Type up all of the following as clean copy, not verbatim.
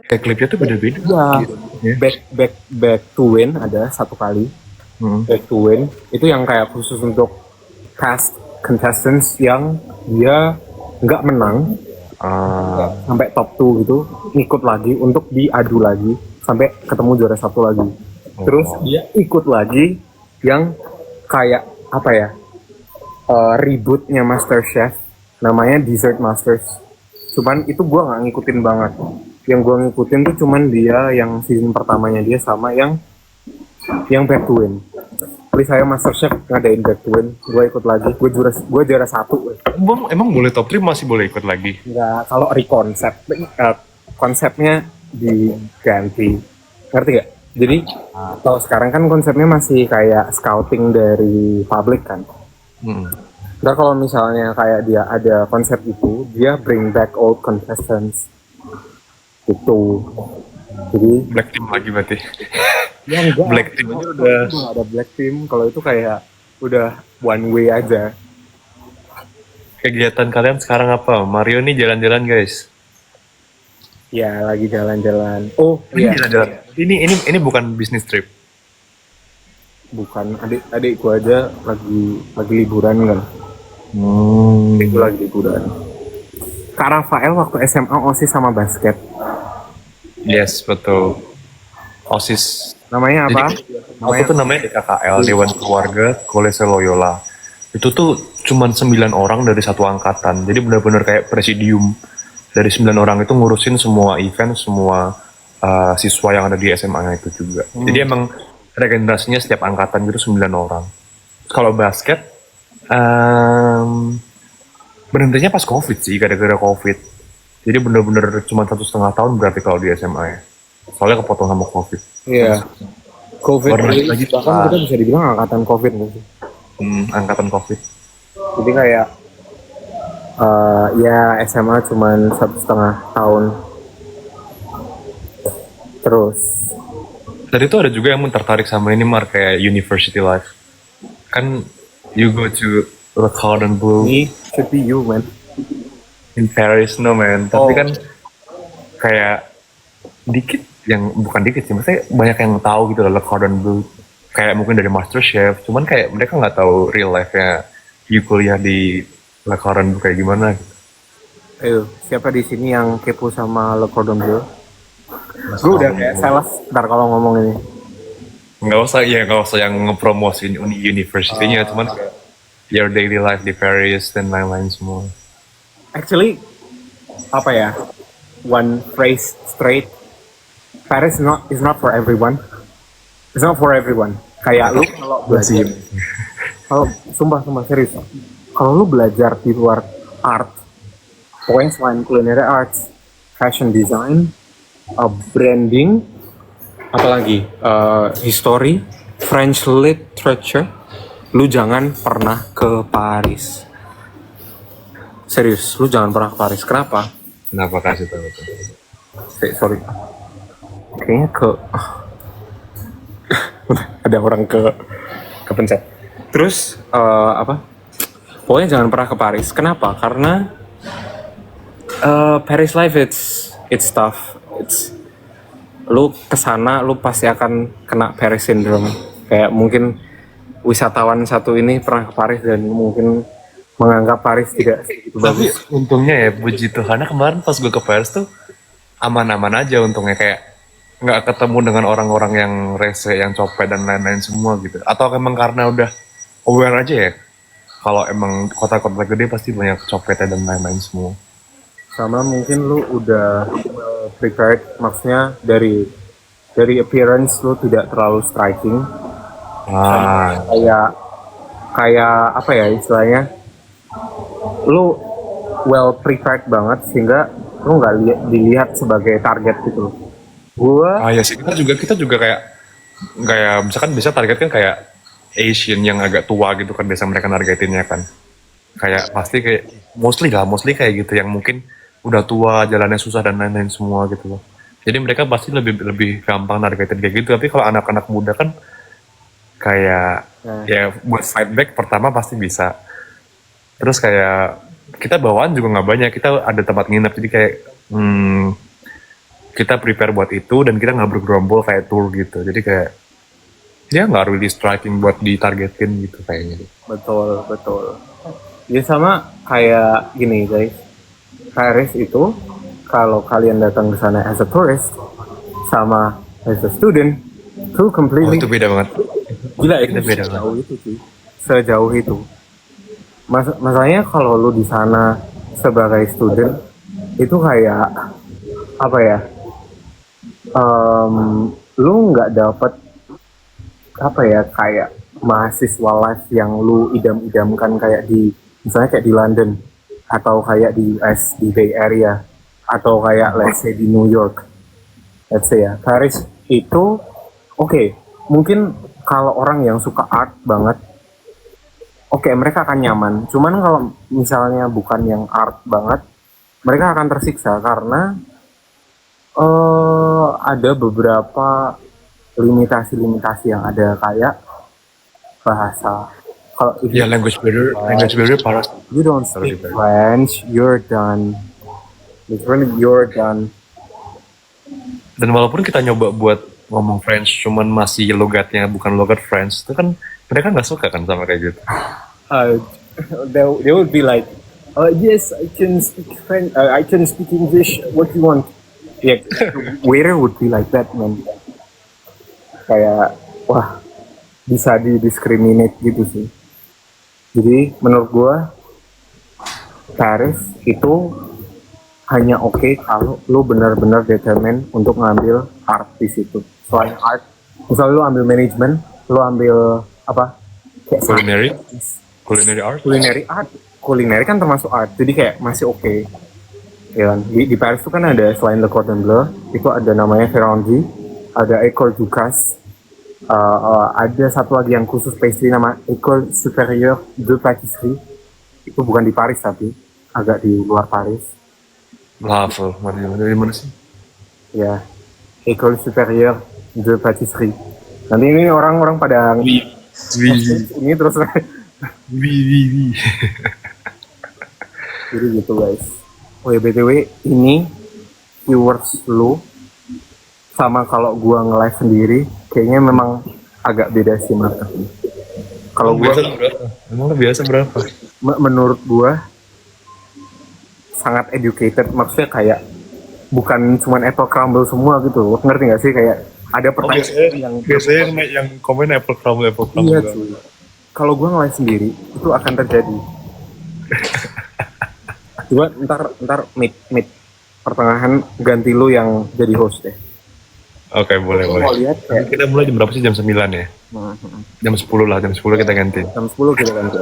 Kayak klipnya tuh beda-beda. Ya, Gitu, ya. back to win ada satu kali. Back to win itu yang kayak khusus untuk past contestants yang dia nggak menang sampai top 2 gitu, ngikut lagi untuk diadu lagi sampai ketemu juara satu lagi. Terus dia ikut lagi yang kayak apa ya, rebootnya MasterChef, namanya Dessert Masters. Cuman itu gue nggak ngikutin banget. Yang gue ngikutin tuh cuman dia yang season pertamanya dia sama yang Back to Win. Please saya MasterChef ngadain Back to Win, gue ikut lagi. Gue juara satu. Emang boleh top 3 masih boleh ikut lagi? Nggak, kalau rekonsep konsepnya diganti, ngerti gak? Jadi kalau sekarang kan konsepnya masih kayak scouting dari publik kan. Ntar kalau misalnya kayak dia ada konsep itu, dia bring back old contestants itu. Jadi Black team lagi berarti. ya enggak, Black team aja udah. nggak ada black team. Kalau itu kayak udah one way aja. Kegiatan kalian sekarang apa? Mario nih jalan-jalan guys. Ya lagi jalan-jalan. Oh Ini iya, jalan-jalan. Ini bukan business trip. bukan, adik-adikku aja lagi liburan kan. Adikku lagi liburan. Kak Rafael waktu SMA OSIS sama basket. Yes, betul. OSIS. Namanya apa? Aku tuh namanya DKKL, Dewan Keluarga Kolese Loyola. Itu tuh cuman 9 orang dari satu angkatan. Jadi benar-benar kayak presidium. Dari 9 orang itu ngurusin semua event, semua siswa yang ada di SMA-nya itu juga. Jadi emang regenerasinya setiap angkatan gitu 9 orang. Kalau basket, berhentinya pas COVID sih, gara-gara COVID. Jadi bener-bener cuma 1,5 tahun berarti kalau di SMA ya. Soalnya kepotong sama COVID. Iya. COVID Baru lagi, lagi, bahkan kita bisa dibilang angkatan COVID gitu. angkatan COVID. Jadi kayak ya SMA cuman 1,5 tahun. Terus Tadi tuh ada juga yang tertarik sama ini Mar, kayak university life. Kan you go to Le Cordon Bleu ini should be you man. in Paris, no man. Tapi kan kayak dikit yang, bukan dikit sih, maksudnya banyak yang tahu gitu loh Le Cordon Bleu. Kayak mungkin dari MasterChef, cuman kayak mereka nggak tahu real life-nya you kuliah di Le Cordon Bleu kayak gimana gitu. Ayo, siapa di sini yang kepo sama Le Cordon Bleu? Gue udah kayak sales ntar kalau ngomong ini. Nggak usah yang ngepromosin university-nya, cuman kayak your daily life di Paris dan lain-lain semua. Actually, apa ya? One phrase straight. Paris is not for everyone. It's not for everyone. Kayak lu kalau belajar, kalau sumpah serius. Kalau lu belajar di luar art, pokoknya selain culinary arts, fashion design, branding, apalagi history, French literature, lu jangan pernah ke Paris. Serius, lu jangan pernah ke Paris. Kenapa? Kenapa kasih tahu tuh? Sorry. Kayaknya ada orang kepencet. Terus apa? Pokoknya jangan pernah ke Paris. Kenapa? Karena Paris life it's tough. Lu kesana lu pasti akan kena Paris syndrome. Kayak mungkin wisatawan satu ini pernah ke Paris dan mungkin menganggap Paris tidak begitu Tapi bagus. untungnya ya, puji Tuhan, kemarin pas gue ke Paris tuh aman-aman aja untungnya, kayak nggak ketemu dengan orang-orang yang rese, yang copet dan lain-lain semua gitu. Atau emang karena udah aware aja ya, kalau emang kota-kota gede pasti banyak copetnya dan lain-lain semua. Sama mungkin lu udah well prepared, maksudnya dari appearance lu tidak terlalu striking. Kayak apa ya istilahnya, lu well prepared banget sehingga lu nggak dilihat sebagai target gitu loh. Gua Ya sih, kita juga kayak misalkan bisa target kan kayak Asian yang agak tua gitu kan, biasa mereka targetinnya kan. Kayak pasti kayak mostly kayak gitu, yang mungkin udah tua, jalannya susah dan lain-lain semua gitu loh. Jadi mereka pasti lebih gampang targetin kayak gitu. Tapi kalau anak-anak muda kan kayak ya buat fight back pertama pasti bisa. Terus kayak kita bawaan juga nggak banyak, kita ada tempat nginep, jadi kayak kita prepare buat itu dan kita nggak bergerombol kayak tour gitu. Jadi kayak dia nggak really striking buat ditargetin gitu kayaknya. Betul, betul. Ya sama kayak gini guys. Paris itu kalau kalian datang ke sana as a tourist sama as a student itu Oh completely itu beda banget. gila itu Itu beda sejauh itu sih. Sejauh itu. Masalahnya kalau lu di sana sebagai student itu kayak apa ya? Lu nggak dapet apa ya kayak mahasiswa life yang lu idam-idamkan kayak di misalnya kayak di London atau kayak di US di Bay Area atau kayak let's say di New York, let's say ya Paris itu oke, mungkin kalau orang yang suka art banget oke, mereka akan nyaman. Cuman kalau misalnya bukan yang art banget mereka akan tersiksa karena ada beberapa limitasi-limitasi yang ada kayak bahasa. Kalau Ya language barrier parah. you don't speak French, you're done. Literally, you're done. Dan walaupun kita nyoba buat ngomong French, cuman masih logatnya bukan logat French, itu kan mereka nggak suka kan sama kayak gitu. They would be like, yes, I can speak French. I can speak English. What you want? Yeah, waiter would be like that, man. Kayak, wah, bisa di-discriminate gitu sih. Jadi menurut gue Paris itu hanya oke kalau lu benar-benar determine untuk ngambil art di situ. Selain art, misalnya lu ambil manajemen, lu ambil apa? Kayak Culinary art. Kulineri kan termasuk art, jadi kayak masih oke. Ya kan? Di Paris itu kan ada selain Le Cordon Bleu, itu ada namanya Ferrandi, ada École Ducasse. Ada satu lagi yang khusus pastry nama École Supérieure de Pâtisserie. Itu bukan di Paris tapi agak di luar Paris. Lafel, dari mana sih? Ya, École Supérieure de Pâtisserie. Nanti ini orang-orang pada ini terus jadi gitu guys. Oh ya BTW ini viewers lu sama kalau gua nge-live sendiri kayaknya memang agak beda sih marketnya. Kalau gua Emang biasa berapa? Menurut gua sangat educated, maksudnya kayak bukan cuman apple crumble semua gitu. Ngerti gak sih kayak ada pertanyaan biasanya yang komen apple crumble. Iya cuy. Kalau gua nge-live sendiri itu akan terjadi. Coba ntar mid pertengahan ganti lu yang jadi host deh. Oke, boleh. Lihat, kayak, Kita mulai jam berapa sih? Jam 9 ya? Jam 10 lah, jam 10 kita ganti. jam 10 kita ganti.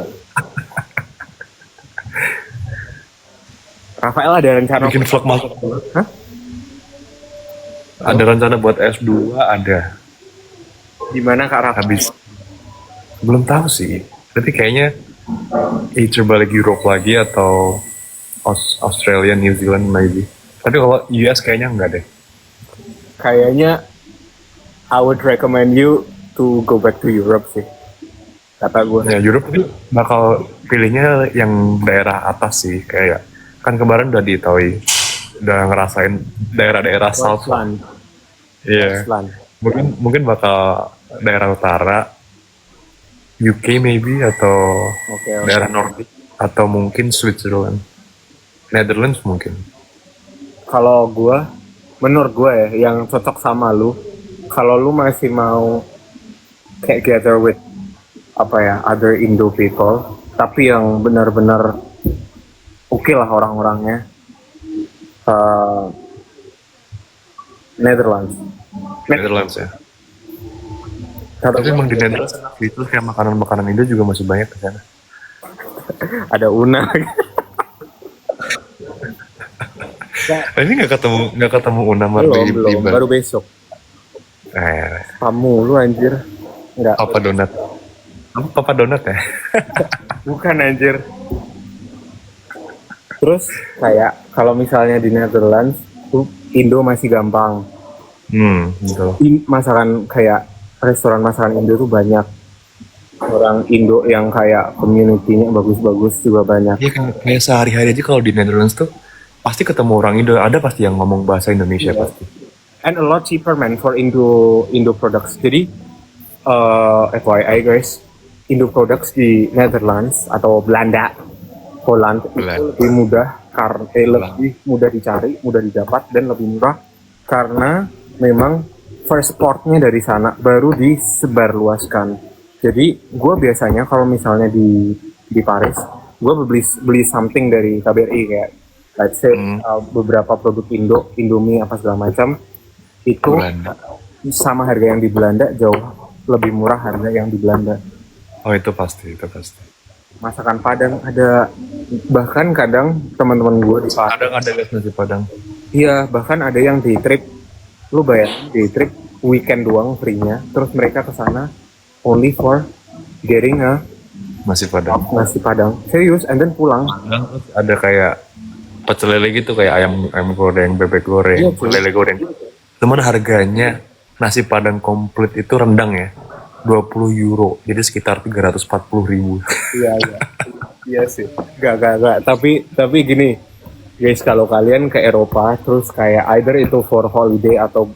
Rafael ada rencana Bikin vlog masuk. Hah? Ada rencana buat S2, ada. Gimana Kak Rafael? Habis. Belum tahu sih. Tapi kayaknya either balik Europe lagi atau Australia, New Zealand maybe. Tapi kalau US kayaknya enggak deh. Kayaknya I would recommend you to go back to Europe sih, kata gue. Ya Europe itu bakal pilihnya yang daerah atas sih, kayak kan kemarin udah diitaui, udah ngerasain daerah-daerah South. Iya. Mungkin bakal daerah utara, UK maybe atau daerah Nordic atau mungkin Switzerland, Netherlands mungkin. Kalau gue menurut gue ya yang cocok sama lu kalau lu masih mau kayak gather with apa ya other Indo people tapi yang benar-benar oke lah orang-orangnya Netherlands ya. Tapi emang di Netherlands itu kayak makanan Indo juga masih banyak di sana. ada Una. Ini nggak ketemu Una belum, baru besok. Kamu lu anjir. Enggak. Papa donat ya? Bukan anjir. Terus kayak kalau misalnya di Netherlands tuh Indo masih gampang. Betul. Masakan kayak restoran masakan Indo tuh banyak. Orang Indo yang kayak community-nya bagus-bagus juga banyak. Iya kayak sehari-hari aja kalau di Netherlands tuh pasti ketemu orang Indo, ada pasti yang ngomong bahasa Indonesia pasti. and a lot cheaper man for Indo products. Jadi FYI guys, Indo products di Netherlands atau Belanda, Holland itu lebih mudah karena lebih mudah dicari, mudah didapat dan lebih murah karena memang first portnya dari sana baru disebarluaskan. Jadi gue biasanya kalau misalnya di Paris, gue beli something dari KBRI kayak let's say beberapa produk Indomie apa segala macam itu Belanda. sama harga yang di Belanda jauh lebih murah harga yang di Belanda. Oh itu pasti. Masakan Padang ada, bahkan kadang teman-teman gue di Padang Kadang ada guys nasi Padang. iya, bahkan ada yang di trip, lu bayar di trip weekend doang free-nya, terus mereka ke sana only for getting a Nasi Padang. nasi Padang serius, and then pulang. Ada kayak pecel lele gitu, kayak ayam goreng, bebek goreng, Iya, cuy. lele goreng. Cuman harganya nasi Padang komplit itu rendang ya, 20 euro, jadi sekitar 340.000. Iya sih, gak. Tapi gini, guys, kalau kalian ke Eropa, terus kayak either itu for holiday atau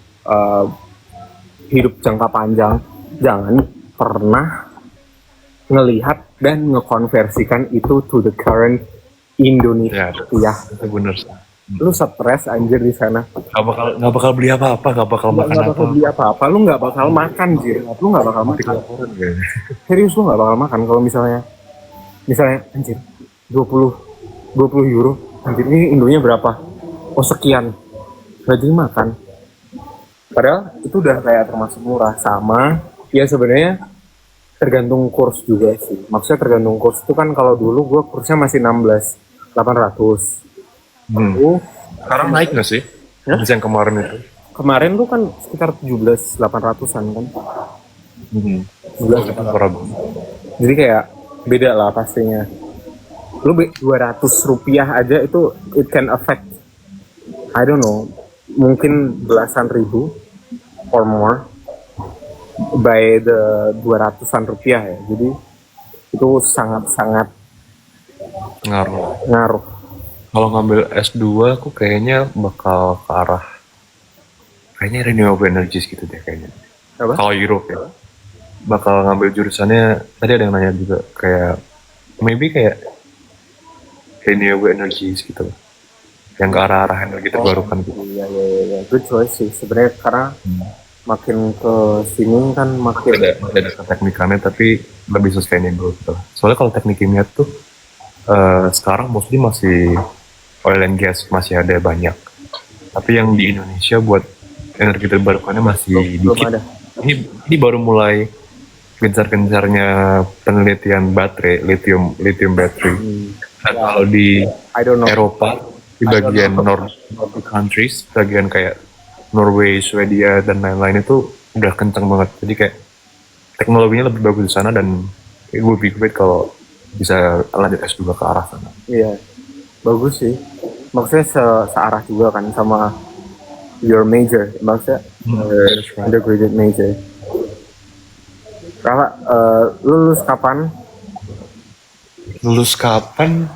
hidup jangka panjang, jangan pernah ngelihat dan ngekonversikan itu to the current Indonesia. Ya, itu bener. Lu stres anjir di sana. Nggak bakal beli apa-apa, nggak bakal makan Nggak bakal beli apa-apa, lu nggak bakal makan, Jir. Lu nggak bakal makan. Serius, lu nggak bakal makan kalau misalnya anjir 20 euro, anjir ini Indonya berapa? Oh sekian, nggak jadi makan. Padahal itu udah kayak termasuk murah. Sama ya sebenarnya tergantung kurs juga sih. Maksudnya tergantung kurs itu kan, kalau dulu gua kursnya masih 16.800. Sekarang naik nggak sih? Hah? Yang kemarin itu. Kemarin lu kan sekitar 17.800-an kan. 17.800. Jadi kayak beda lah pastinya. Lu 200 rupiah aja itu it can affect, I don't know, mungkin belasan ribu or more by the 200-an rupiah ya. Jadi itu sangat-sangat ngaruh. Kalau ngambil S2 aku kayaknya bakal ke arah kayaknya renewable energies gitu deh kayaknya. Apa? Kalau Europe ya. Bakal ngambil jurusannya, tadi ada yang nanya juga kayak maybe kayak renewable energies gitu. Yang ke arah energi terbarukan gitu. Iya. Good choice sih sebenarnya, karena makin ke sini kan makin Ada teknikannya tapi lebih sustainable gitu. Soalnya kalau teknik kimia tuh sekarang mostly masih oil and gas, masih ada banyak. Tapi yang di Indonesia buat energi terbarukannya masih belum dikit. ada. Ini baru mulai gencar-gencarnya penelitian baterai, lithium battery. Nah, kalau di I don't know. Eropa, di bagian Nordic countries, bagian kayak Norway, Swedia dan lain-lain itu udah kencang banget. Jadi kayak teknologinya lebih bagus di sana, dan it would be great kalau bisa lanjut S2 ke arah sana. Iya, bagus sih. Maksudnya searah juga kan sama your major, maksudnya undergraduate major. Kakak lulus kapan? Lulus kapan?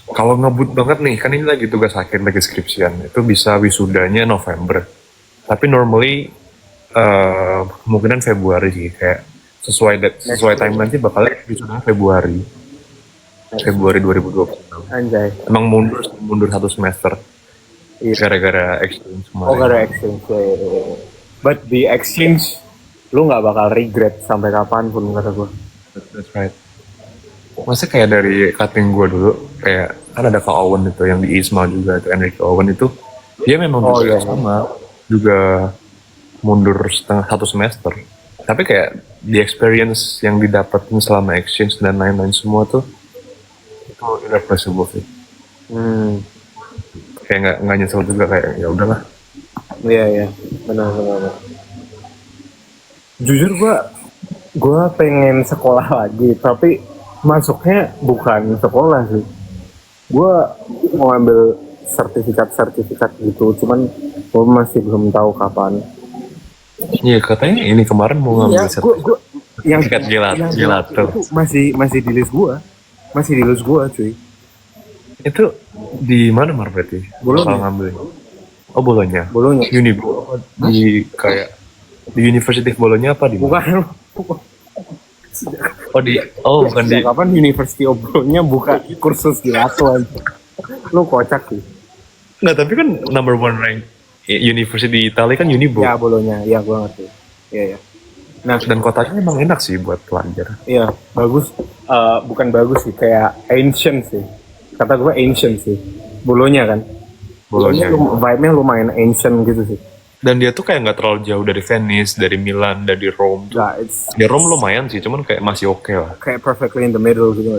Kalau ngebut banget nih, kan ini lagi tugas akhir, lagi skripsian, itu bisa wisudanya November. Tapi normally kemungkinan Februari sih, kayak sesuai timeline sih bakal wisudanya Februari 2020. Anjay. Emang mundur 1 semester. Iya. Gara-gara exchange kemarin. Oh, gara exchange. Yeah. But the exchange lu nggak bakal regret sampai kapanpun kata gue. That's right. Maksudnya kayak dari cutting gue dulu, kayak kan ada Kak Owen itu yang di ISMA juga, itu Enrique Owen itu, dia memang juga sama, juga mundur 1 semester. Tapi kayak the experience yang didapetin selama exchange dan lain-lain semua tuh itu irreplaceable sih. Kayak nggak nyesel juga, kayak ya udahlah. Iya, benar. Jujur gue pengen sekolah lagi, tapi masuknya bukan sekolah sih. Gue mau ambil sertifikat gitu, cuman gue masih belum tahu kapan. Iya, katanya ini kemarin mau ngambil sertifikat gelato. Itu masih di list gue, cuy. Itu di mana berarti? Bolonya. Kalau ngambil Oh, Bologna. Bologna. Di kayak di University of Bologna apa di mana? Bukan. Bukan di. Kapan University of Bologna buka kursus gelato aja? Lu kocak sih. Nggak, tapi kan number one rank university di Italia kan Unibo. Ya Bologna, ya gue ngerti. Iya. Nah, dan kotanya emang enak sih buat pelajar. Iya, bagus. Bukan bagus sih, kayak ancient sih. Kata gue ancient sih. Bologna kan. Bologna. Vibe-nya lumayan ancient gitu sih. Dan dia tuh kayak nggak terlalu jauh dari Venice, dari Milan, dari Rome. Nah, di Rome lumayan sih, cuman kayak masih oke lah. Kayak perfectly in the middle gitu.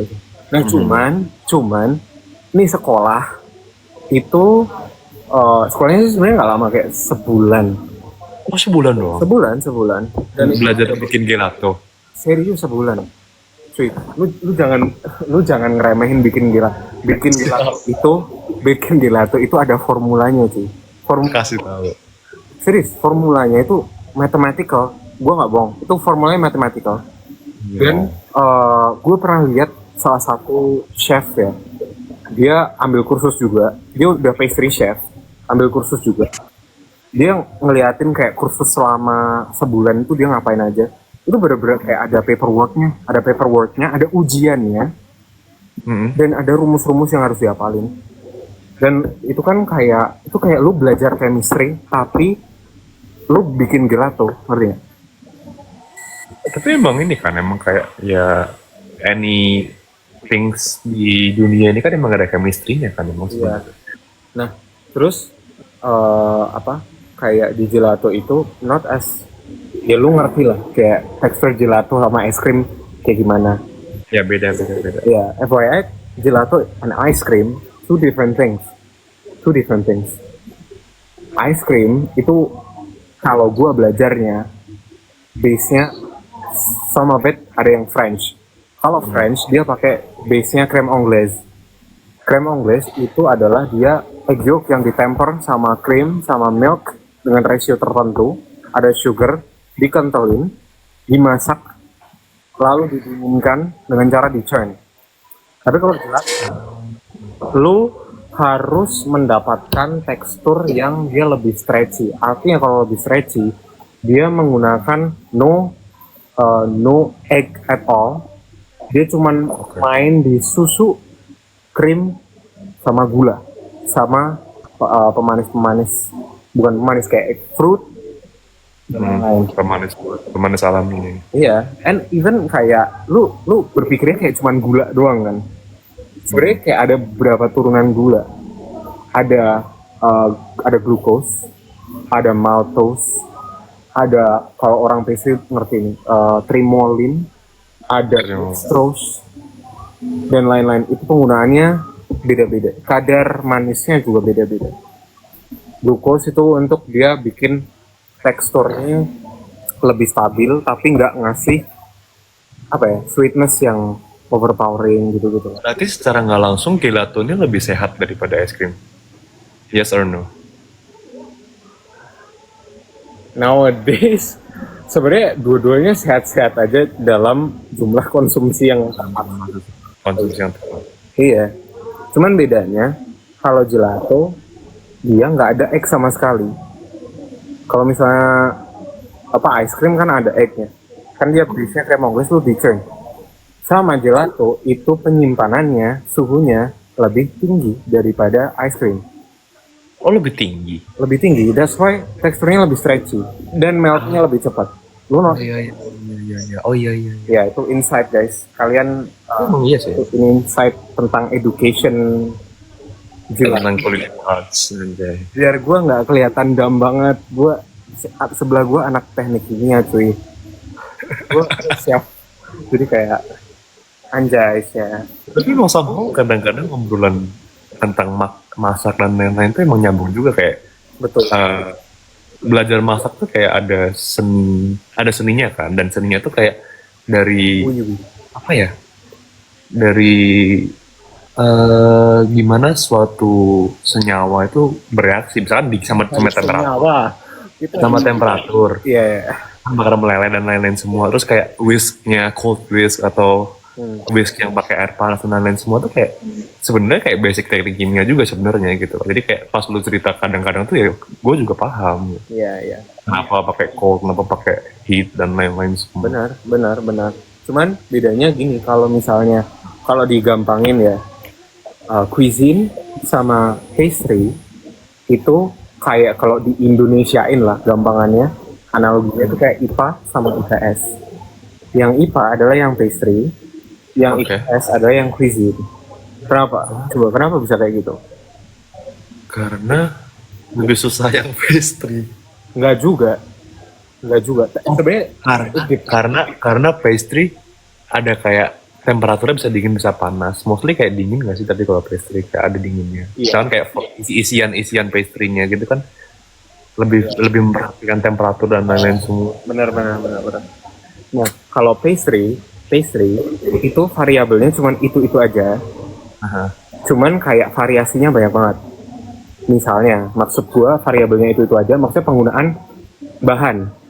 Nah, cuman nih sekolah itu sekolahnya sebenarnya nggak lama, kayak sebulan. Oh, sebulan doang? Sebulan. Dan belajar bikin gelato? Serius sebulan. Cuy, lu jangan ngeremehin bikin gelato itu ada formulanya cuy. Kasih tahu. Serius, formulanya itu mathematical. Gue nggak bohong, itu formulanya mathematical. Dan gue pernah lihat salah satu chef ya, dia ambil kursus juga. Dia udah pastry chef, ambil kursus juga. Dia ngeliatin kayak kursus selama sebulan itu dia ngapain aja. Itu bener-bener kayak ada paperworknya, ada ujiannya, dan ada rumus-rumus yang harus dihafalin. Dan itu kan kayak lu belajar chemistry tapi lu bikin gelato, ngerti gak? Tapi emang ini kan emang kayak ya any things di dunia ini kan emang ada chemistry-nya kan emang. Iya. Nah, terus kayak di gelato itu not as, ya lu ngerti lah kayak tekstur gelato sama es krim kayak gimana. Ya beda. Ya, FYI, gelato and ice cream two different things. Ice cream itu kalau gua belajarnya base-nya some of it ada yang French. Kalau French dia pakai base-nya crème anglaise. Crème anglaise itu adalah dia egg yolk yang ditemper sama cream sama milk dengan rasio tertentu, ada sugar, dikentelin, dimasak, lalu didinginkan dengan cara di-churn. Tapi kalau gelato, lu harus mendapatkan tekstur yang dia lebih stretchy. Artinya kalau lebih stretchy, dia menggunakan no egg at all. Dia cuman main di susu, krim, sama gula, sama pemanis, bukan pemanis kayak egg fruit, pemanis alami. Iya, and even kayak lu berpikirnya kayak cuman gula doang kan. Sebenarnya kayak ada beberapa turunan gula. Ada glucose, ada maltose, ada kalau orang PC ngerti nih, trimolin, ada dextrose, dan lain-lain. Itu penggunaannya beda-beda. Kadar manisnya juga beda-beda. Glucose itu untuk dia bikin teksturnya lebih stabil, tapi nggak ngasih sweetness yang overpowering gitu. Berarti secara nggak langsung gelato ini lebih sehat daripada es krim. Yes or no? Nowadays sebenarnya dua-duanya sehat-sehat aja dalam jumlah konsumsi yang tepat. Iya. Cuman bedanya kalau gelato dia nggak ada egg sama sekali. Kalau misalnya ice cream kan ada egg-nya. Kan dia base-nya crème anglaise lu di-churn. Sama gelato itu penyimpanannya suhunya lebih tinggi daripada ice cream. Oh, lebih tinggi? Lebih tinggi, that's why teksturnya lebih stretchy dan meltnya lebih cepat. Iya. Oh iya. Ya, itu insight guys. Kalian iya sih. Ini insight tentang education tentang culinary arts. Biar gue nggak kelihatan dumb banget. Sebelah gue anak teknik kimia cuy. Gue siap. Jadi kayak anjay ya. Tapi kadang-kadang ngobrolan tentang masak dan lain-lain itu emang nyambung juga kayak. Betul. Belajar masak tuh kayak ada seninya kan, dan seninya tuh kayak dari dari gimana suatu senyawa itu bereaksi, misalkan sama temperatur, bakar meleleh dan lain-lain semua, terus kayak whisknya cold whisk atau whisk yang pakai air panas dan lain-lain semua tuh kayak sebenarnya kayak basic teknik kimia juga sebenarnya gitu. Jadi kayak pas lu cerita kadang-kadang tuh ya gue juga paham. Iya. Kenapa pakai cold, kenapa pakai heat dan lain-lain semua. Benar. Cuman bedanya gini, kalau misalnya kalau digampangin ya, cuisine sama pastry itu kayak kalau di Indonesiain lah gampangannya, analoginya itu kayak IPA sama IPS. Yang IPA adalah yang pastry, yang IPS adalah yang cuisine. Kenapa? Coba kenapa bisa kayak gitu? Karena lebih susah yang pastry. Enggak juga. Sebenarnya karena pastry ada kayak temperaturnya bisa dingin bisa panas. Mostly kayak dingin nggak sih? Tapi kalau pastry kayak ada dinginnya. Misalkan kayak isian pastry-nya gitu kan lebih memperhatikan temperatur dan lain-lain semua. Benar. Nah, kalau pastry itu variabelnya cuman itu aja. Cuman kayak variasinya banyak banget. Misalnya, maksud gua variabelnya itu aja, maksudnya penggunaan bahan.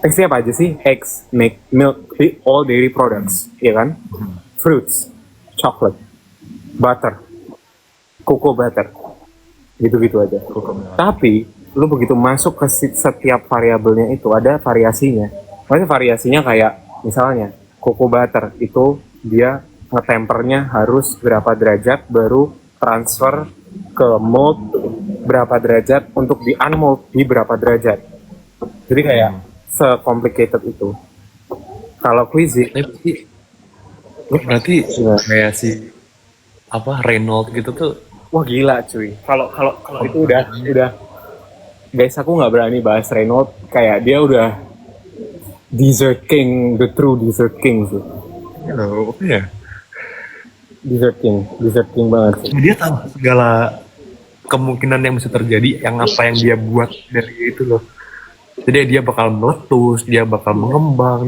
Pastry apa aja sih? Eggs, milk, all dairy products, ya kan? Fruits, chocolate, butter, cocoa butter, gitu-gitu aja. Tapi, lu begitu masuk ke setiap variabelnya itu ada variasinya. Maksudnya variasinya kayak, misalnya, cocoa butter itu dia ngetempernya harus berapa derajat baru transfer ke mold berapa derajat untuk di unmold di berapa derajat. Jadi kayak se-complicated itu. Kalau cuisine berarti kayak si Reynolds gitu tuh. Wah gila cuy. Kalau itu udah guys, aku nggak berani bahas Reynolds, kayak dia udah dessert king, the true dessert king sih. Hello, ya. Dessert king banget sih. Dia tahu segala kemungkinan yang bisa terjadi, yang apa yang dia buat dari itu loh. Jadi dia bakal meletus, dia bakal mengembang,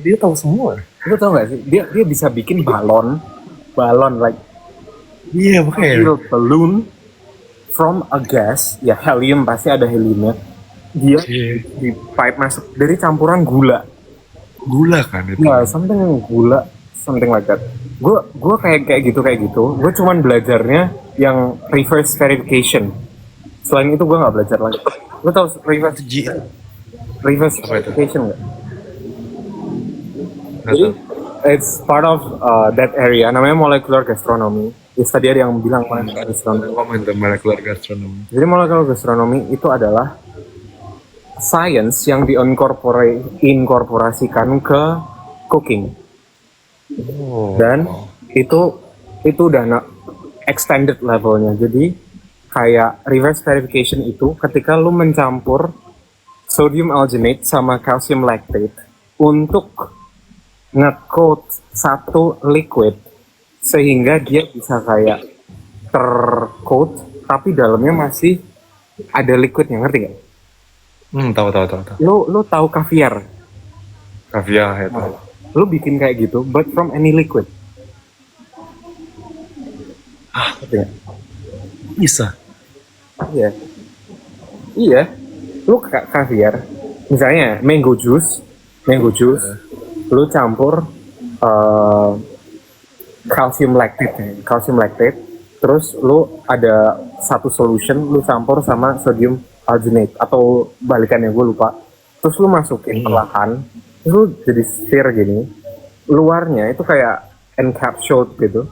dia tahu semua. Lu tau gak sih, dia bisa bikin balon like makanya balloon from a gas, ya helium, pasti ada heliumnya. Dia di pipe masuk dari campuran gula kan itu. Ya, something like that. Gue kayak gitu. Gue cuman belajarnya yang reverse verification. Selain itu gue nggak belajar lagi. Lo tau reverse verification nggak? Jadi it's part of that area, namanya molecular gastronomy. Tadi ada yang bilang molecular gastronomy. Jadi molecular gastronomy itu adalah science yang diinkorporasikan ke cooking. Dan itu udah extended levelnya. Jadi kayak reverse verification itu ketika lu mencampur sodium alginate sama calcium lactate untuk nge-coat satu liquid sehingga dia bisa kayak ter-coat tapi dalamnya masih ada liquidnya, ngerti gak? Tahu. Lu tahu kaviar? Kaviar itu. Lu bikin kayak gitu but from any liquid. Ngerti gak? Bisa. Iya. Lu kaviar, misalnya mango juice, lu campur calcium lactate, terus lu ada satu solution, lu campur sama sodium alginate atau balikannya gue lupa. Terus lu masukin perlahan, terus lu jadi sphere gini, luarnya itu kayak encapsulated gitu.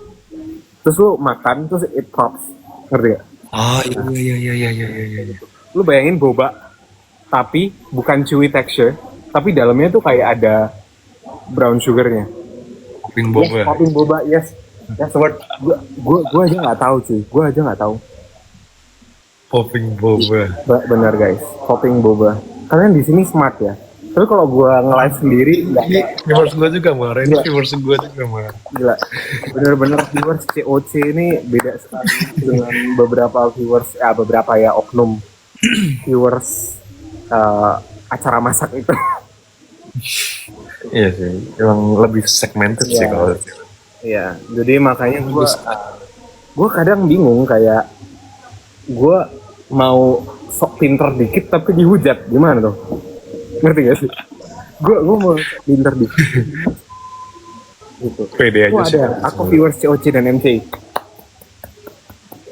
Terus lu makan, terus it pops, ngerti gak? Iya. Lu bayangin boba, tapi bukan chewy texture, tapi dalamnya tuh kayak ada brown sugarnya. Popping boba. Yes. Word. Gue aja nggak tahu cuy. Popping boba. Bener guys, popping boba. Kalian di sini smart ya. Tapi kalau gue nge-live sendiri, viewers gue juga marah. Gila. Bener-bener viewers COC ini beda sekali dengan beberapa viewers, oknum viewers acara masak itu. Iya sih, emang lebih segmented sih kalau. Iya, jadi makanya gue kadang bingung, kayak gue mau sok pinter dikit tapi dihujat, gimana tuh? Ngerti gak sih? Gue mau pinter dikit gitu. Pede aja Oh sih. ada, aku viewers COC dan MC.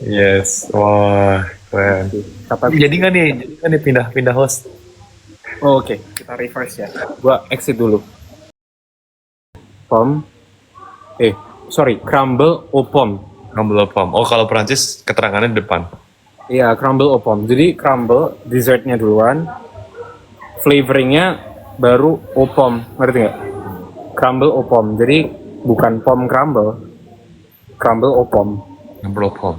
Yes, wah keren. Jadi nggak nih pindah host? Oh, oke, kita reverse ya. Gua exit dulu. Crumble Opom. Crumble Opom. Oh kalau Perancis keterangannya di depan. Iya, crumble Opom. Jadi crumble dessertnya duluan, flavoringnya baru Opom, ngerti nggak? Crumble Opom. Jadi bukan pom crumble, crumble Opom. Crumble Opom.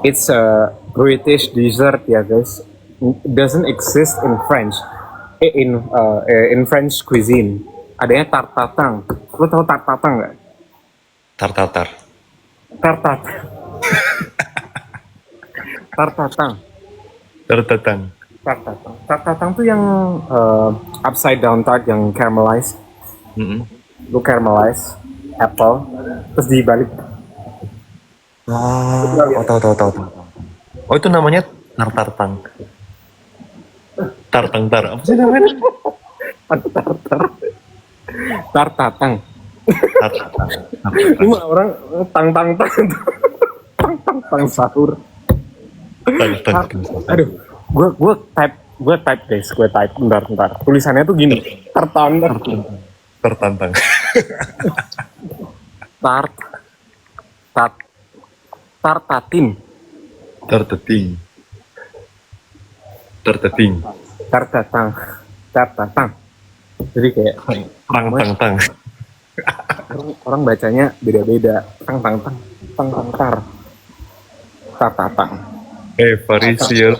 It's a British dessert ya guys. It doesn't exist in French. In French cuisine. Adanya tart tatang. Lo tau tart tatang nggak? Tartatar. Tartat. Tartatang. Tartatang. Tartatang. Tartatang tuh yang upside down tart yang caramelized. Lu caramelize apple terus dibalik. Oh, tahu. Oh itu namanya tartartang. Tartang. Apa sih namanya? Tartatang. Tartatang. Cuma orang tang sahur. Aduh, gue type guys, bentar. Tulisannya tuh gini, tertantang. Tartatin. Tartatang. Jadi kayak Tang. orang bacanya beda-beda. Tartatang. Varisier.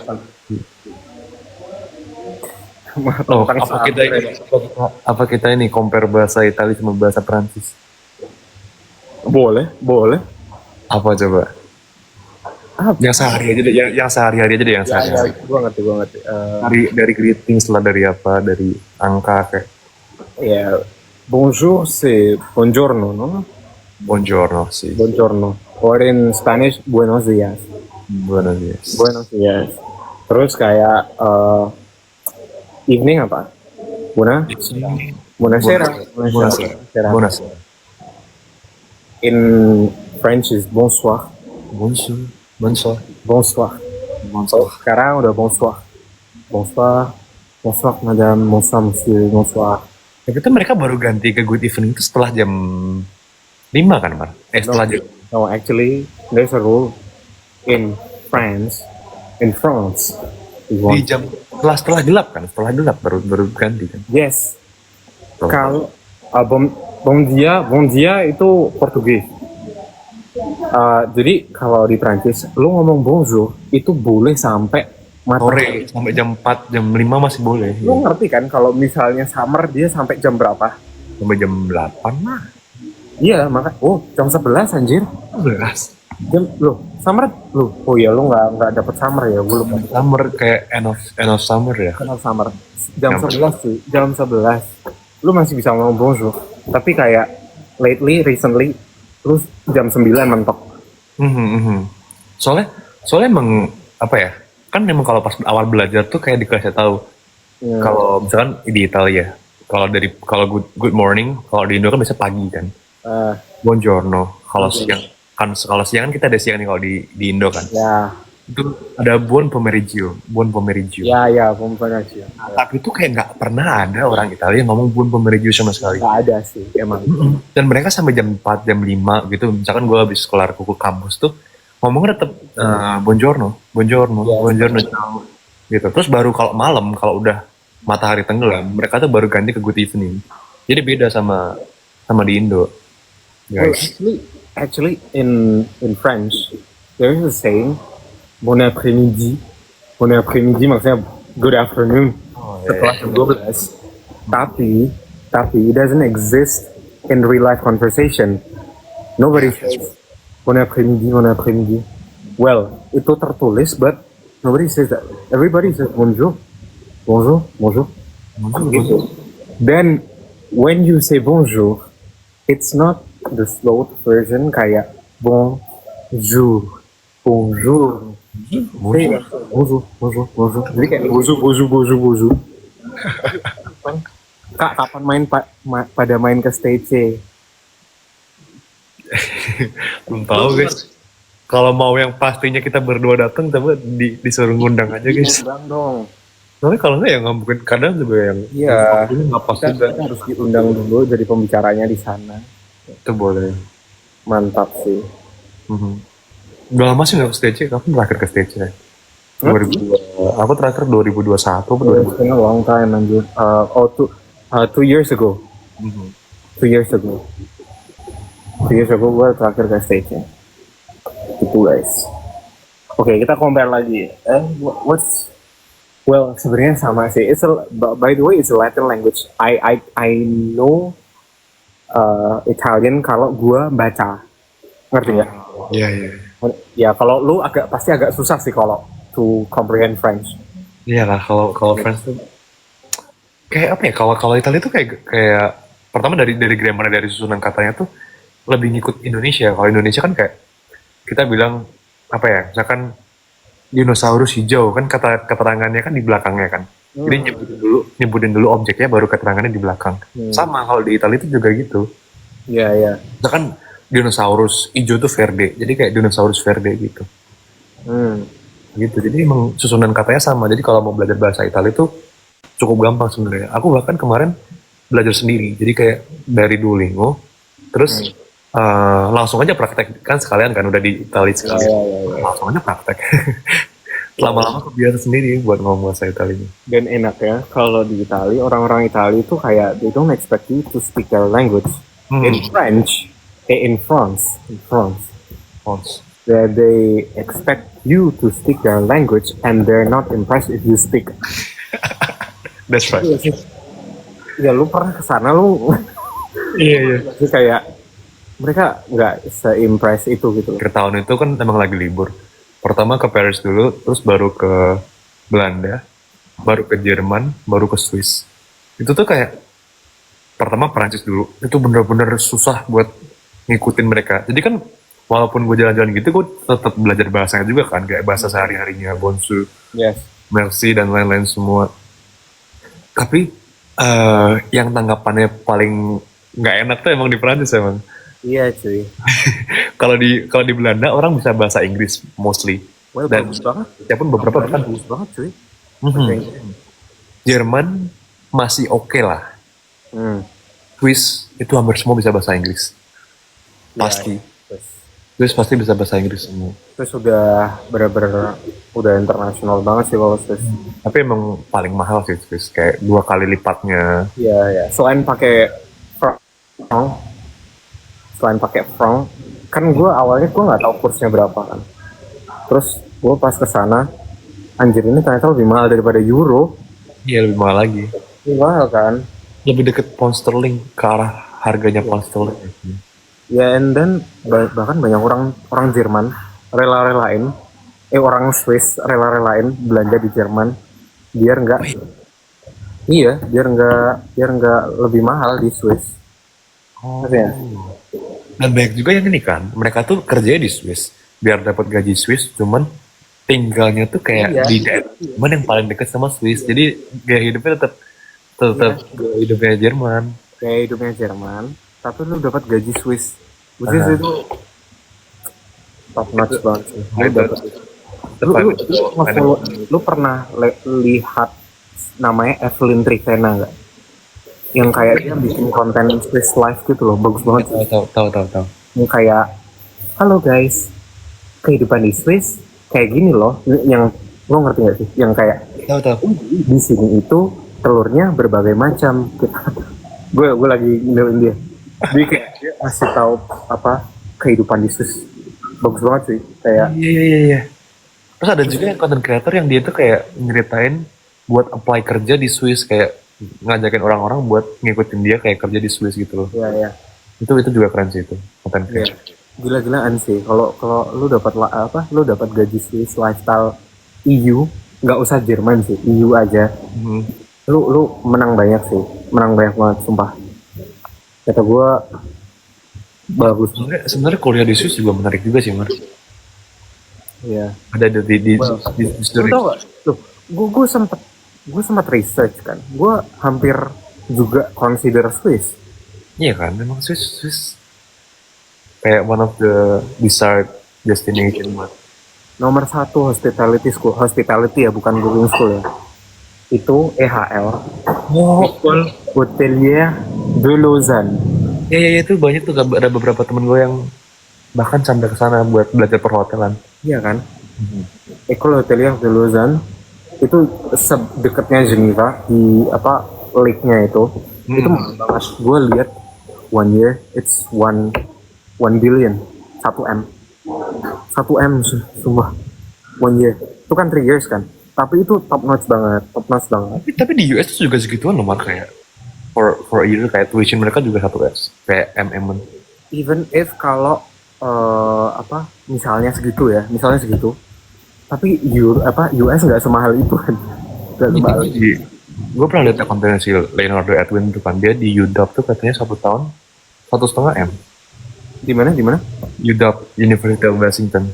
Oh, apa kita ini compare bahasa Italia sama bahasa Prancis? Boleh. Apa coba? Yang sehari-hari aja deh, yang sehari-hari. Gue ngerti. Dari greetings lah, dari apa, dari angka kayak. Ya, bonjour c'est buongiorno, no? Buongiorno sih. Buongiorno. Or in Spanish, buenos días. Buenos días. Terus kayak evening apa? Buonasera. In French is bonsoir. Bonsoir. Sekarang udah bonsoir. Bonsoir madame, bonsoir monsieur, bonsoir. Tapi itu mereka baru ganti ke good evening itu setelah jam 5 kan, Mar? Setelah jam. No, actually, there's a rule in France. Di jam setelah gelap baru ganti kan? Yes. Kalau bon dia itu Portugis. Jadi kalau di Prancis, lu ngomong bonjour itu boleh sampai sore, sampai jam 4, jam 5 masih boleh. Lu ngerti kan kalau misalnya summer dia sampai jam berapa? Sampai jam 8 lah. Iya, jam 11 anjir. 11. Summer oh iya lu nggak dapet summer ya, gue lupa. Summer kayak end of summer ya. End of summer. Jam 11 sih, jam 11. Lu masih bisa ngomong bonjour. Tapi kayak recently terus jam 9 mentok. Soalnya emang apa ya? Kan memang kalau pas awal belajar tuh kayak dikasih tahu. Kalau misalkan di Italia, kalau good morning, kalau di Indo kan biasa pagi kan. Buongiorno. Kalau siang kan kita ada siang nih kalau di Indo kan. Ya. Itu ada buon pomeriggio. Ya, buon pomeriggio. Tapi itu kayak nggak pernah ada orang Italia ngomong buon pomeriggio sama sekali. Nggak ada sih, emang. Dan mereka sampai jam 4, jam 5 gitu. Misalkan gue habis kelar ke kampus tuh, ngomongnya tetap buongiorno, ciao. Gitu. Terus baru kalau malam, kalau udah matahari tenggelam, mereka tuh baru ganti ke good evening. Jadi beda sama di Indo. Guys. Well, actually in French there is a saying bon après-midi maksudnya good afternoon setelah jam 12. Tapi it doesn't exist in real life conversation. Nobody says bon après-midi. Well, itu tertulis but nobody says that. Everybody says bonjour. Gitu. Then when you say bonjour, it's not the slow version kayak bonjour. Jadi kayak bonjour. Kak, kapan pada main ke stage? Belum tahu guys. Kalau mau yang pastinya kita berdua datang, coba disuruh ngundang aja guys. Undang dong. Tapi kalau nggak ya nggak mungkin, kadang juga yang Iya. nggak pas juga. Kita harus diundang dulu jadi pembicaranya di sana. Itu boleh. Mantap sih. Udah lama sih nggak ke stage. Kapan terakhir ke stage ya? 2002. Aku terakhir 2021 atau 2000. It's been a long time anjir. 2 years ago. 2 years ago. 2 years ago gue terakhir ke stage-nya. Itu guys. Oke, kita compare lagi. Well, sebenarnya sama sih. By the way, it's a Latin language. I know Italian kalau gue baca. Ngerti nggak? Iya. Ya, kalau lu pasti agak susah sih kalau to comprehend French. Iyalah, kalau French tuh kayak apa ya? Kalau Italia tuh kayak pertama dari grammar, dari susunan katanya tuh lebih ngikut Indonesia. Kalau Indonesia kan kayak kita bilang apa ya? Misalkan dinosaurus hijau kan keterangannya kan di belakangnya kan. Jadi nyebutin dulu objeknya baru keterangannya di belakang. Sama kalau di Italia itu juga gitu. Iya. Misalkan dinosaurus hijau tuh verde. Jadi kayak dinosaurus verde gitu. Gitu. Jadi emang susunan katanya sama. Jadi kalau mau belajar bahasa Italia itu cukup gampang sebenarnya. Aku bahkan kemarin belajar sendiri. Jadi kayak dari Duolingo terus langsung aja praktek kan sekalian kan udah di Italia sekalian. Langsung aja praktek. Lama-lama kebiasa sendiri buat ngomong bahasa Italia. Dan enak ya kalau di Italia, orang-orang Italia itu kayak they don't expect you to speak their language. In France, they expect you to speak their language and they're not impressed if you speak. That's right. Ya lu pernah kesana lu? Iya. Kayak mereka nggak se-impress itu gitu. Akhir tahun itu kan emang lagi libur. Pertama ke Paris dulu, terus baru ke Belanda, baru ke Jerman, baru ke Swiss. Itu tuh kayak pertama Prancis dulu. Itu bener-bener susah buat ngikutin mereka. Jadi kan walaupun gue jalan-jalan gitu, gue tetap belajar bahasanya juga kan, kayak bahasa sehari-harinya, bonjour, merci dan lain-lain semua. Tapi yang tanggapannya paling nggak enak tuh emang di Prancis emang. Iya cuy. Kalau di Belanda orang bisa bahasa Inggris mostly. Dan bagus banget. Walaupun beberapa kan bagus banget cuy. Jerman masih oke lah. Swiss itu hampir semua bisa bahasa Inggris. Pasti. Swiss pasti bisa bahasa Inggris semua. Swiss udah bener-bener udah internasional banget sih kalau Swiss. Tapi emang paling mahal sih Swiss, kayak 2 kali lipatnya. Iya. Selain pakai franc, kan gue awalnya gue nggak tahu kursnya berapa kan. Terus gue pas kesana, anjir ini ternyata lebih mahal daripada euro. Iya lebih mahal lagi. Lebih mahal kan? Lebih deket pound sterling ke arah harganya pound sterling. Ya, and then bahkan banyak orang Jerman rela-relain, orang Swiss rela-relain belanja di Jerman biar nggak lebih mahal di Swiss. Ya? Dan banyak juga yang ini kan, mereka tuh kerjanya di Swiss biar dapat gaji Swiss, cuman tinggalnya tuh kayak di daerah Jerman yang paling dekat sama Swiss. Jadi gaya hidupnya tetap gaya hidupnya Jerman. Gaya hidupnya Jerman, tapi lu dapat gaji Swiss. Itu top notch banget sih. Lu pernah lihat namanya Evelyn Trivena nggak? Yang kayak dia bikin konten Swiss Life gitu loh, bagus banget. Tahu. Yang kayak, halo guys, kehidupan di Swiss kayak gini loh. Yang lo ngerti nggak sih? Yang kayak tahu. Di sini itu telurnya berbagai macam. Gue lagi ngeluin dia. Dia kayak ngasih tahu apa kehidupan di Swiss. Bagus banget sih. Kayak. Iya. Terus ada juga yang content creator yang dia tuh kayak nyeritain buat apply kerja di Swiss, kayak ngajakin orang-orang buat ngikutin dia kayak kerja di Swiss gitu loh. Iya. Itu juga keren sih itu konten creator. Gila-gilaan sih. Kalau lu dapat gaji Swiss lifestyle EU, nggak usah Jerman sih, EU aja. Lu menang banyak sih, menang banyak banget sumpah. Kata gue bagus. Sebenarnya kuliah di Swiss juga menarik juga sih, Mar. Iya. Ada di Lu tau gak? Loh, gue sempat research kan. Gue hampir juga consider Swiss. Iya kan, memang Swiss kayak one of the desired destination buat. Nomor satu hospitality ya, bukan cooking school ya. Itu EHL. École Hôtelière de Lausanne. Ya itu banyak tuh, ada beberapa temen gue yang bahkan sampai ke sana buat belajar perhotelan. Iya kan? École Hôtelière de Lausanne itu dekatnya Geneva di apa lake-nya itu. Itu mahal banget. Gue lihat 1 year it's 1 billion, 1 M. 1 M sumpah. 1 year. Itu kan 3 years kan. Tapi itu top notch banget. Tapi di US juga segituan loh, Mar, kayak for a year kayak tuition mereka juga 1 S kayak MM. Even if kalau misalnya segitu. Tapi US nggak semahal itu kan. Gue pernah lihat konten si Leonardo Edwin tuh kan, dia di UW tuh katanya 1 tahun 1,5 M. Di mana? UW, University of Washington.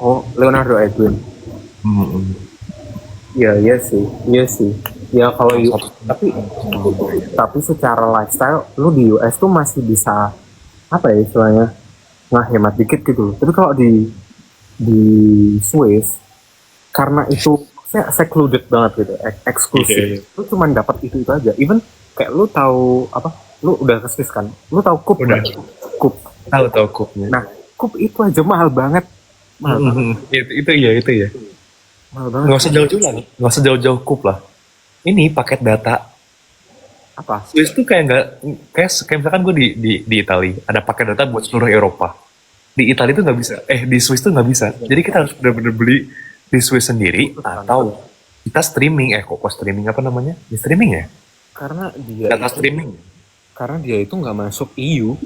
Oh, Leonardo Edwin. Iya sih. Ya kalau tapi secara lifestyle lu di US tuh masih bisa apa ya istilahnya ngehemat dikit gitu. Tapi kalau di Swiss karena itu secluded banget gitu, eksklusif. Lu cuma dapat itu aja. Even kayak lu tahu apa? Lu udah ke Swiss kan? Lu tahu Coop? Udah. Coop. Tahu Coopnya. Nah, Coop itu aja mahal banget. Itu ya. Mahal banget. Nggak usah jauh-jauh Coop lah. Ini paket data. Apa? Swiss tuh kayak misalkan gue di Italia ada paket data buat seluruh Eropa. Di Italia tuh nggak bisa. Di Swiss tuh nggak bisa. Jadi kita harus benar-benar beli di Swiss sendiri atau kita streaming. Kok streaming apa namanya? Di streaming ya? Karena dia Data streaming. Karena dia itu nggak masuk EU.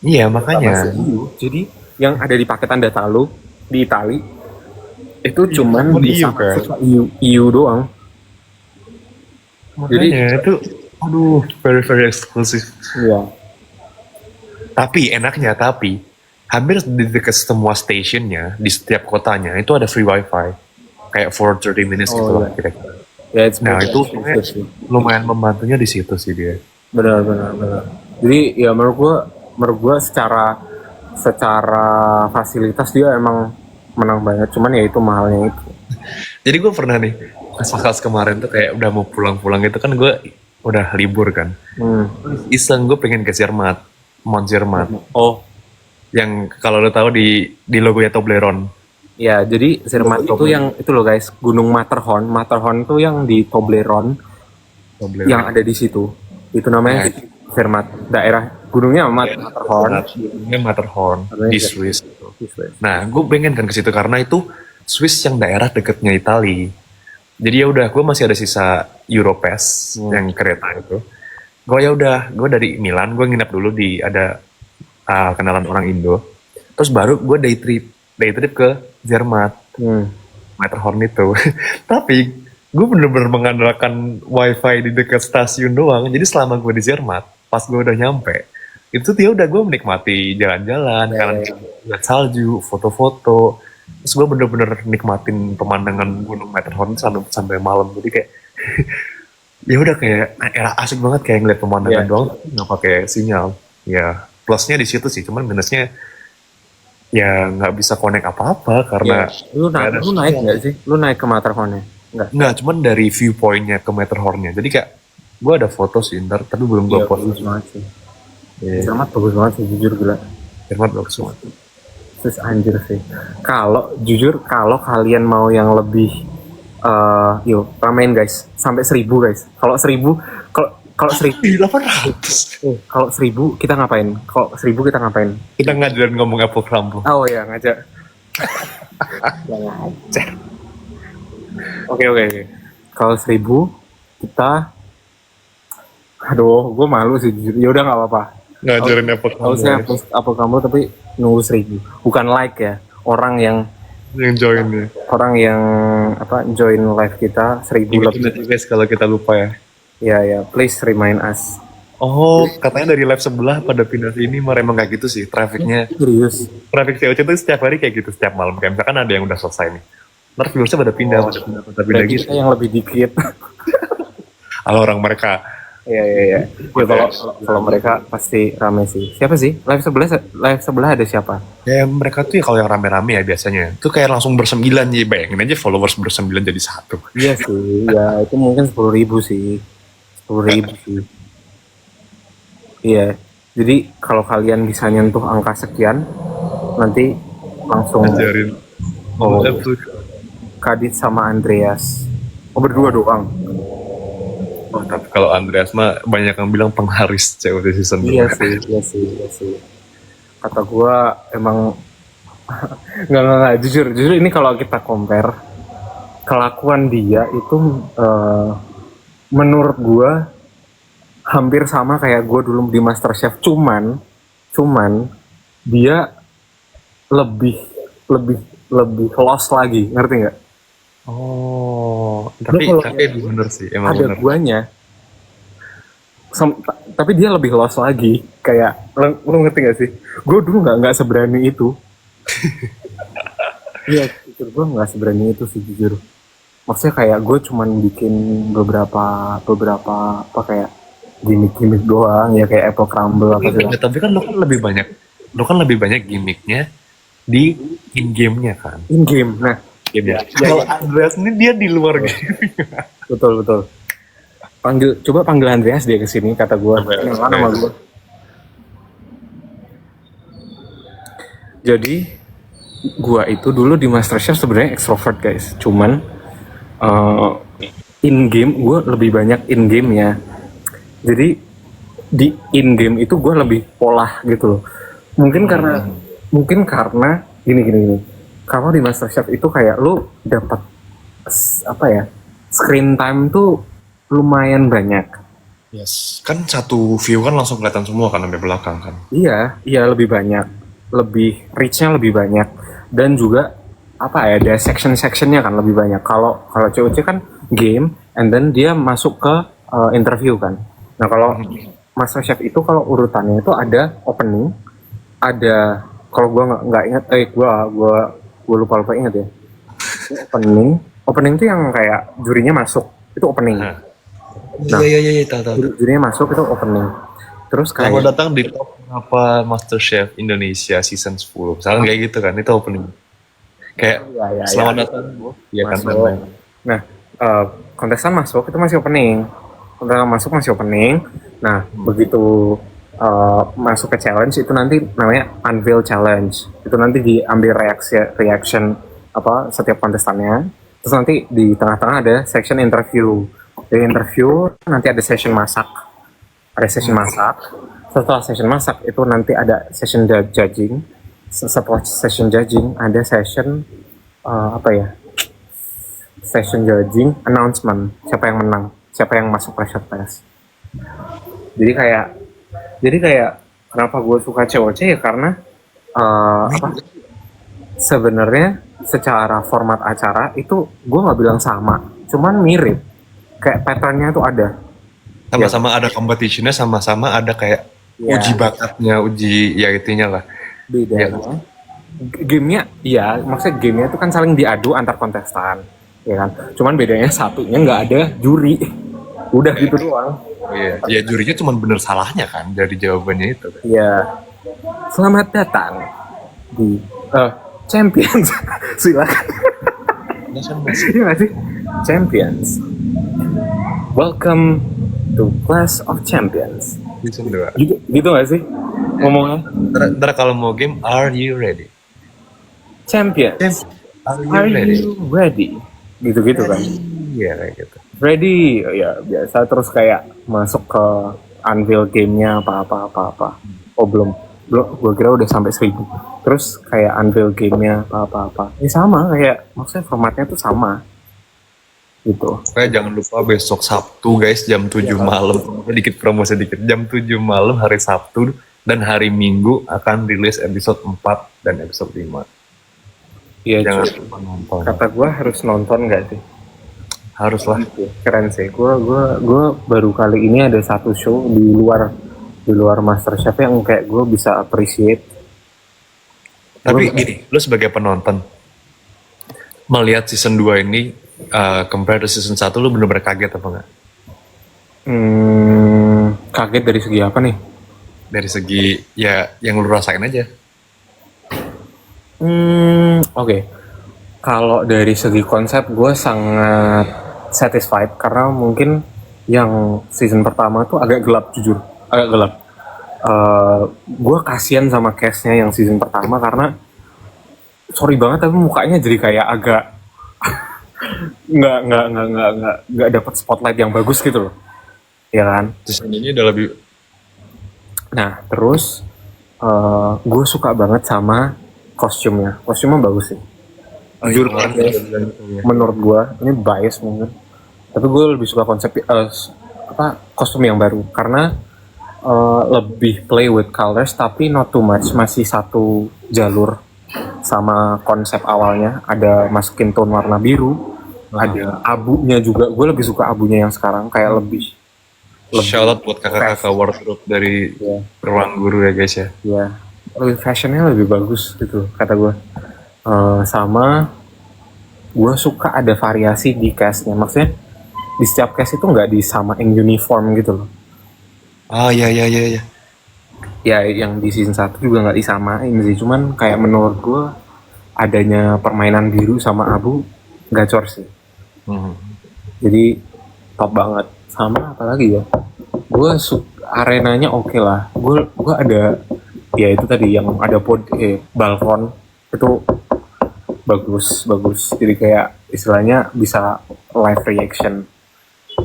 Iya makanya. Jadi yang ada di paketan data lu di Itali itu cuman bisa masuk EU doang. Makanya itu, very very eksklusif. Iya. Tapi hampir di dekat semua stationnya di setiap kotanya itu ada free wifi kayak for 30 minutes gitu lah kira-kira. Ya, nah itu lumayan membantunya di situ sih dia. Benar. Jadi ya menurut gua secara fasilitas dia emang menang banget, cuman ya itu mahalnya itu. Jadi gue pernah nih pas kemarin tuh kayak udah mau pulang itu kan gue udah libur kan. Iseng gue pengen ke Zermatt, Mount Zermatt. Oh, yang kalau lo tahu di logonya Toblerone. Ya, jadi Zermatt itu yang itu loh guys, Gunung Matterhorn. Matterhorn itu yang di Toblerone. Yang ada di situ. Itu namanya Zermatt. Daerah gunungnya Matterhorn. Gunungnya Matterhorn di Swiss. Nah, gue pengen kan ke situ karena itu Swiss yang daerah dekatnya Italia. Jadi ya udah, gue masih ada sisa Europass yang kereta itu. Gue dari Milan, gue nginep dulu di ada kenalan orang Indo. Terus baru gue day trip ke Zermatt, Matterhorn itu. Tapi gue bener-bener mengandalkan wifi di dekat stasiun doang. Jadi selama gue di Zermatt, pas gue udah nyampe, itu dia udah gue menikmati jalan-jalan, lihat salju, foto-foto. Terus gue bener-bener nikmatin pemandangan Gunung Matterhorn sampai malam. Jadi kayak ya udah kayak asik banget kayak ngeliat pemandangan doang, nggak pakai sinyal. Ya plusnya di situ sih, cuman minusnya ya nggak bisa connect apa-apa karena lu naik nggak sih? Lu naik ke Matterhorn-nya? Nggak, cuman dari viewpoint-nya ke Matterhorn-nya. Jadi kayak gue ada foto sih ntar, tapi belum gue post. Bagus banget sih. Zermatt bagus banget sih, jujur gila. Zermatt bagus banget. Terus anjir sih. Kalau kalian mau yang lebih yuk ramein guys, sampai 1.000 guys. Kalau 1.000 kalau 1.000 kita ngapain? Kita ngajarin ngomong Apple Crumble. Oh ya, ngajak. Ngajar. Oke. Kalau 1.000 kita, aduh, gue malu sih jujur. Ya udah nggak apa-apa. Ngajarin Apple Crumble. Harusnya Apple Crumble tapi nunggu 1.000. Bukan like ya, orang yang join ya. Orang yang join live kita 1.000 lebih. Guys, kalau kita lupa ya. Ya, please remind us. Oh, katanya dari live sebelah pada pindah sini, emang kayak gitu sih trafficnya. Serius? Traffic COC itu setiap hari kayak gitu, setiap malam. Kayak misalkan ada yang udah selesai nih. Ntar viewersnya pada pindah gitu. Yang lebih dikit. Kalau orang mereka Iya iya iya. Ya kalau mereka pasti rame sih. Siapa sih? Live sebelah ada siapa? Ya mereka tuh ya kalau yang rame-rame ya biasanya tuh kayak langsung bersembilan, ya bayangin aja followers bersembilan jadi satu. Iya sih, ya itu mungkin 10.000 sih. 10.000 sih. Iya. Jadi kalau kalian bisa nyentuh angka sekian, nanti langsung Ajarin. oh, Oh, tuh. Kadit sama Andreas. Oh berdua doang. Oh, tapi kalau Andreas mah banyak yang bilang pengharis COD season 2. Iya sih, iya sih, iya sih. Kata gua emang nggak jujur ini kalau kita compare kelakuan dia itu menurut gua hampir sama kayak gua dulu di MasterChef, cuman dia lebih lebih lebih lost lagi, ngerti nggak? Oh, Lu kalau tapi bener sih, emang ada bener. guanya, tapi dia lebih lost lagi, kayak lu ngerti gak sih? Gue dulu nggak seberani itu. Iya, jujur gue nggak seberani itu sih jujur. Maksudnya kayak gue cuman bikin beberapa apa kayak gimmick doang ya, kayak apple crumble apa sih. Ya, tapi kan lo kan lebih banyak gimmicknya di in game-nya kan. In game, nah Game ya. ya, Kalau Andreas ini dia di luar game. betul. Coba panggil Andreas dia kesini, kata gue. Kenalan sama gue. Jadi gue itu dulu di MasterChef sebenarnya extrovert guys, cuman in game gue lebih banyak in game ya. Jadi di in game itu gue lebih pola gitu loh. Mungkin karena gini. Kalau di MasterChef itu kayak lu dapat apa ya, screen time tuh lumayan banyak. Yes. Kan satu view kan langsung kelihatan semua kan sampai belakang kan. Iya lebih banyak, lebih reach-nya lebih banyak, dan juga apa ya, ada section-sectionnya kan lebih banyak. Kalau COC kan game, and then dia masuk ke interview kan. Nah kalau MasterChef itu kalau urutannya itu ada opening, ada, kalau gue nggak ingat, gue lupa ingat ya. Opening itu yang kayak jurinya masuk, itu opening. Nah, Iya, tahu. jurinya masuk itu opening. Terus Selamat kayak datang di top apa MasterChef Indonesia season 10. Misalnya kayak gitu kan, itu opening. Kayak ya. selamat datang. Iya kan. Masuk. Nah, kontestan masuk itu masih opening. Kontestan masuk masih opening. Nah, begitu masuk ke challenge itu nanti namanya unveil challenge. Itu nanti diambil reaction apa setiap kontestannya. Terus nanti di tengah-tengah ada section interview. Di interview nanti ada session masak. Ada session masak. Setelah session masak itu nanti ada session judging. Setelah session judging ada session apa ya? Session judging announcement, siapa yang menang, siapa yang masuk pressure test. Jadi kayak kenapa gue suka COC ya karena apa? Sebenarnya secara format acara itu gue nggak bilang sama, cuman mirip, kayak patternnya tuh ada. Sama-sama ada competitionnya, sama-sama ada kayak uji bakatnya, uji ya itunya lah. Bedanya gamenya, iya maksudnya gamenya itu kan saling diadu antar kontestan, ya kan. Cuman bedanya satunya nggak ada juri, udah gitu doang. Iya, ya jurinya cuma bener salahnya kan dari jawabannya itu. Iya. Selamat datang di Champions. Silakan. Iya nggak sih? Champions. Welcome to Clash of Champions. Season 2. Gitu nggak sih ngomongnya? Ntar kalau mau game, are you ready? Champions. Are you ready? Gitu kan? Iya kayak gitu. Ready, ya biasa. Terus kayak masuk ke unveil gamenya apa. Oh belum, gue kira udah sampai 1000. Terus kayak unveil gamenya apa. Ini sama kayak, maksudnya formatnya tuh sama gitu. Kayak jangan lupa besok Sabtu guys jam 7 malam. Promosi dikit. Jam 7 malam hari Sabtu dan hari Minggu akan rilis episode 4 dan episode 5. Iya, jangan lupa nonton. Kata gue harus nonton gak sih? Harus lah. Keren sih. Gue baru kali ini ada satu show di luar MasterChef yang kayak gue bisa appreciate. Tapi gini, lu sebagai penonton melihat season 2 ini compare to season 1, lu bener-bener kaget apa enggak? Kaget dari segi apa nih? Dari segi ya yang lu rasain aja. Oke. Kalau dari segi konsep gue sangat satisfied karena mungkin yang season pertama tuh agak gelap, jujur agak gelap. Gue kasihan sama cast-nya yang season pertama karena sorry banget tapi mukanya jadi kayak agak nggak dapat spotlight yang bagus gitu loh, ya kan? Terus ini udah lebih. Nah terus gue suka banget sama kostumnya bagus sih. Jujur menurut gue ini bias mungkin, tapi gue lebih suka konsep kostum yang baru karena lebih play with colors tapi not too much, masih satu jalur sama konsep awalnya. Ada masukin tone warna biru, ada abunya juga. Gue lebih suka abunya yang sekarang, kayak lebih Shout out buat kakak-kakak wardrobe dari Ruang Guru ya guys ya. ya lebih fashionnya lebih bagus gitu kata gue. Sama gue suka ada variasi di castnya, maksudnya di setiap cast itu nggak disamain uniform gitu loh. Oh iya. Ya yang di season 1 juga nggak disamain sih, cuman kayak menurut gue adanya permainan biru sama abu gacor sih. Jadi top banget. Sama apa lagi ya, gue arenanya oke lah. Gue ada ya itu tadi yang ada balkon itu bagus. Jadi kayak istilahnya bisa live reaction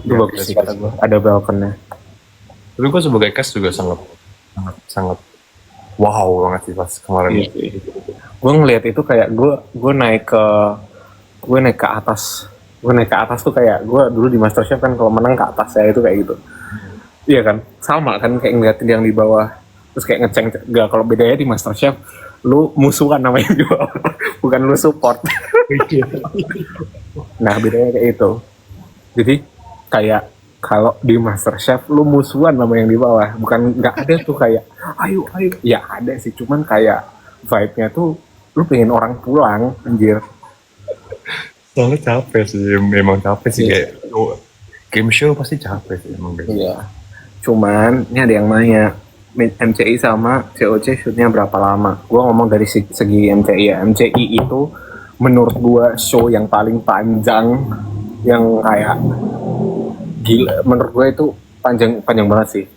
itu Ya, bagus sih kata gue, ada balkonnya. Tapi gue sebagai cast juga sangat wow banget sih pas kemarin. Gue ngelihat itu kayak gue naik ke atas. Gue naik ke atas tuh kayak gue dulu di MasterChef kan, kalau menang ke atas ya itu kayak gitu. Iya kan, sama kan kayak ngeliatin yang di bawah terus kayak ngeceng. Gak, kalau bedanya di MasterChef lu musuhan namanya di bawah, bukan lu support. Nah bedanya kayak itu. Jadi kayak kalau di MasterChef lu musuhan sama yang di bawah, bukan nggak ada tuh kayak ayo ya ada sih, cuman kayak vibe-nya tuh lu pengen orang pulang anjir. Soalnya capek sih, memang capek sih kayak game show pasti capek sih emang guys. Iya. Cuman ini ada yang nanya MCI sama COC shootnya berapa lama? Gua ngomong dari segi MCI ya. MCI itu menurut gua show yang paling panjang, yang kayak gila. Menurut gua itu panjang banget sih.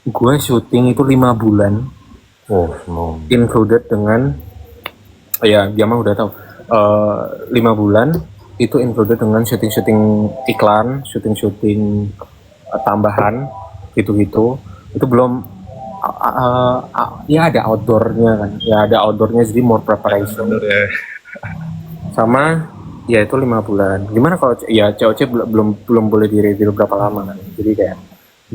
Gua syuting itu 5 bulan. Oh no. Included dengan ya dia mah udah tahu. 5 bulan itu included dengan syuting iklan, syuting tambahan gitu. Itu belum ya ada outdoornya kan, jadi more preparation. Sama ya itu 5 bulan. Gimana kalau ya COC belum boleh di review berapa lama kan, jadi kayak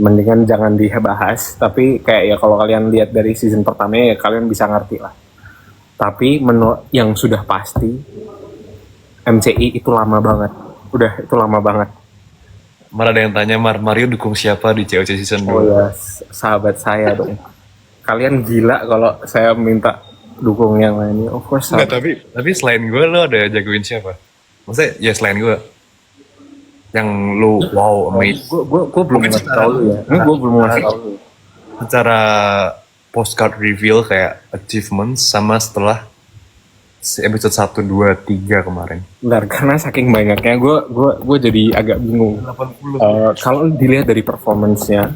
mendingan jangan dibahas. Tapi kayak ya kalau kalian lihat dari season pertama ya kalian bisa ngerti lah. Tapi menurut yang sudah pasti MCI itu lama banget. Udah itu lama banget. Mar ada yang tanya, Mario dukung siapa di COC season 2? Oh ya, sahabat saya dong. Kalian gila kalau saya minta dukung yang lainnya. Of course. Enggak, tapi selain gue lo ada jagoin siapa? Maksudnya ya selain gue yang lu wow amazing. Gue belum ngasih tahu lu ya. Ini gue belum ngasih tahu lu. Secara postcard reveal kayak achievements sama setelah episode 1, 2, 3 kemarin. Bentar, karena saking banyaknya gue jadi agak bingung. 80. Kalau dilihat dari performance-nya,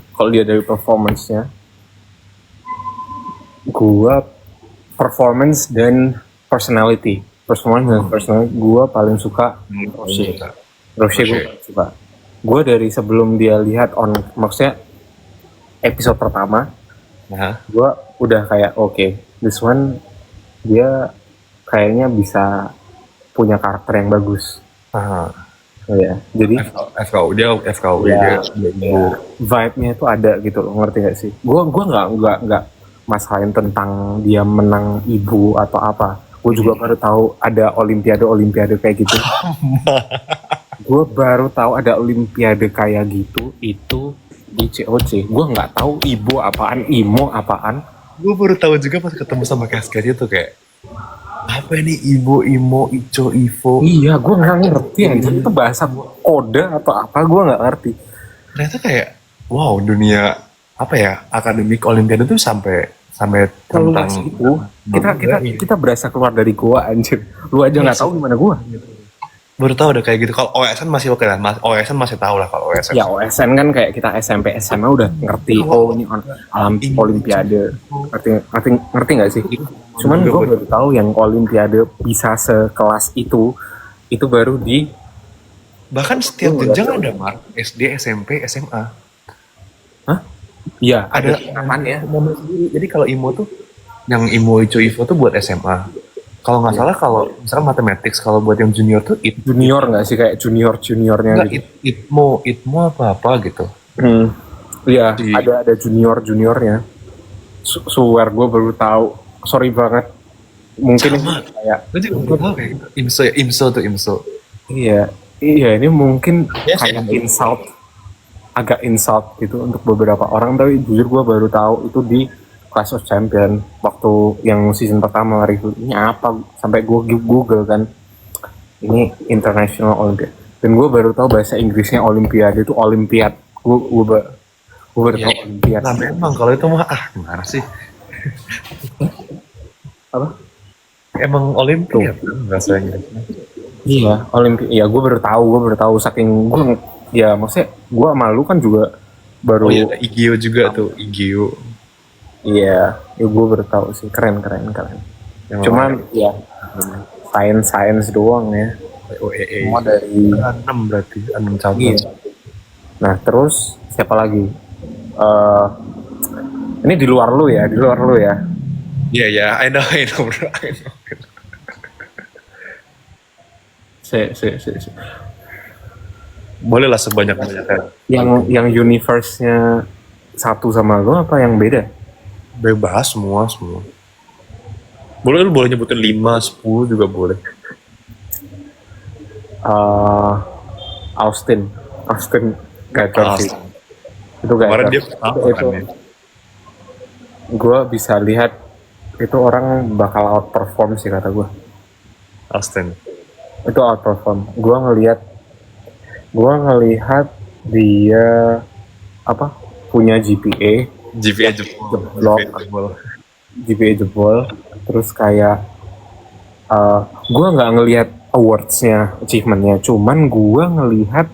gue performance dan personality gue paling suka Roche gue suka. Gue dari sebelum dia lihat maksudnya episode pertama, gue udah kayak oke, this one dia kayaknya bisa punya karakter yang bagus. Ya, jadi FKU dia vibe-nya itu ada gitu loh, ngerti gak sih? Gue nggak masalahin tentang dia menang ibu atau apa. Gue juga baru tahu ada olimpiade kayak gitu. Gue baru tahu ada olimpiade kayak gitu itu di COC. Gue nggak tahu ibu apaan, imo apaan. Gue baru tahu juga pas ketemu sama Cascade itu kayak apa ini Ibo, Imo, Ico, Ivo. Iya, gue nggak ngerti aja itu bahasa kode atau apa, gue nggak ngerti. Ternyata kayak wow, dunia apa ya, akademik olimpiade tuh sampai tentang Seluas itu kita berasa keluar dari gua anjir. Lu aja nggak tahu gimana gua. baru tahu ada kayak gitu. Kalau OSN masih oke lah, OSN masih tahu lah kalau OSN. Ya OSN kan kayak kita SMP SMA udah ngerti, oh ini alam olimpiade, ngerti nggak sih? Cuman gue baru tahu yang olimpiade bisa sekelas itu baru di Bahkan setiap jenjang ada, Mar. SD, SMP, SMA. Hah? Iya, Ada ya. Jadi kalau IMO tuh, yang IMO Ico Ivo tuh buat SMA. Kalau nggak salah, kalau misalnya matematik, kalau buat yang junior tuh Junior nggak sih, kayak juniornya nggak, gitu? ITMO apa gitu. Iya, ada juniornya. Swear gue baru tahu. Sorry banget. Mungkin ini kayak Gue juga baru tahu kayak gitu. IMSO. iya ini mungkin Yes, kayak agak insult gitu untuk beberapa orang, tapi jujur gue baru tahu itu di Clash of Champion waktu yang season pertama review ini apa, sampai gue Google kan ini International Olympiad, dan gue baru tahu bahasa Inggrisnya Olimpiade itu Olympiad. Gue baru tahu Olympiad. Nah memang kalau itu mah gimana sih? Apa? Emang Olimpiad bahasa Inggrisnya. Iya, Olimpiad. Iya, gue baru tahu saking gue, ya maksudnya gue malu kan juga baru. Oh iya, IGIO juga tuh, IGIO. Iya, ya gue baru tahu sih, keren. Cuman ya sains doang ya. Semua dari 6 berarti, 6 cabang. Iya. Nah terus siapa lagi? Ini di luar lu ya. Iya, I know bro. Boleh lah sebanyak-banyaknya. Yang universe-nya satu sama lu apa yang beda? Bebas semua. Lu boleh nyebutin 5, 10 juga boleh. Austin gacor sih. Itu gacor. Kemarin dia itu gue bisa lihat itu orang bakal outperform sih kata gue. Austin. Itu outperform. Gue ngelihat dia punya GPA jebol, terus kayak gue nggak ngelihat awards-nya, achievement-nya, cuman gue ngelihat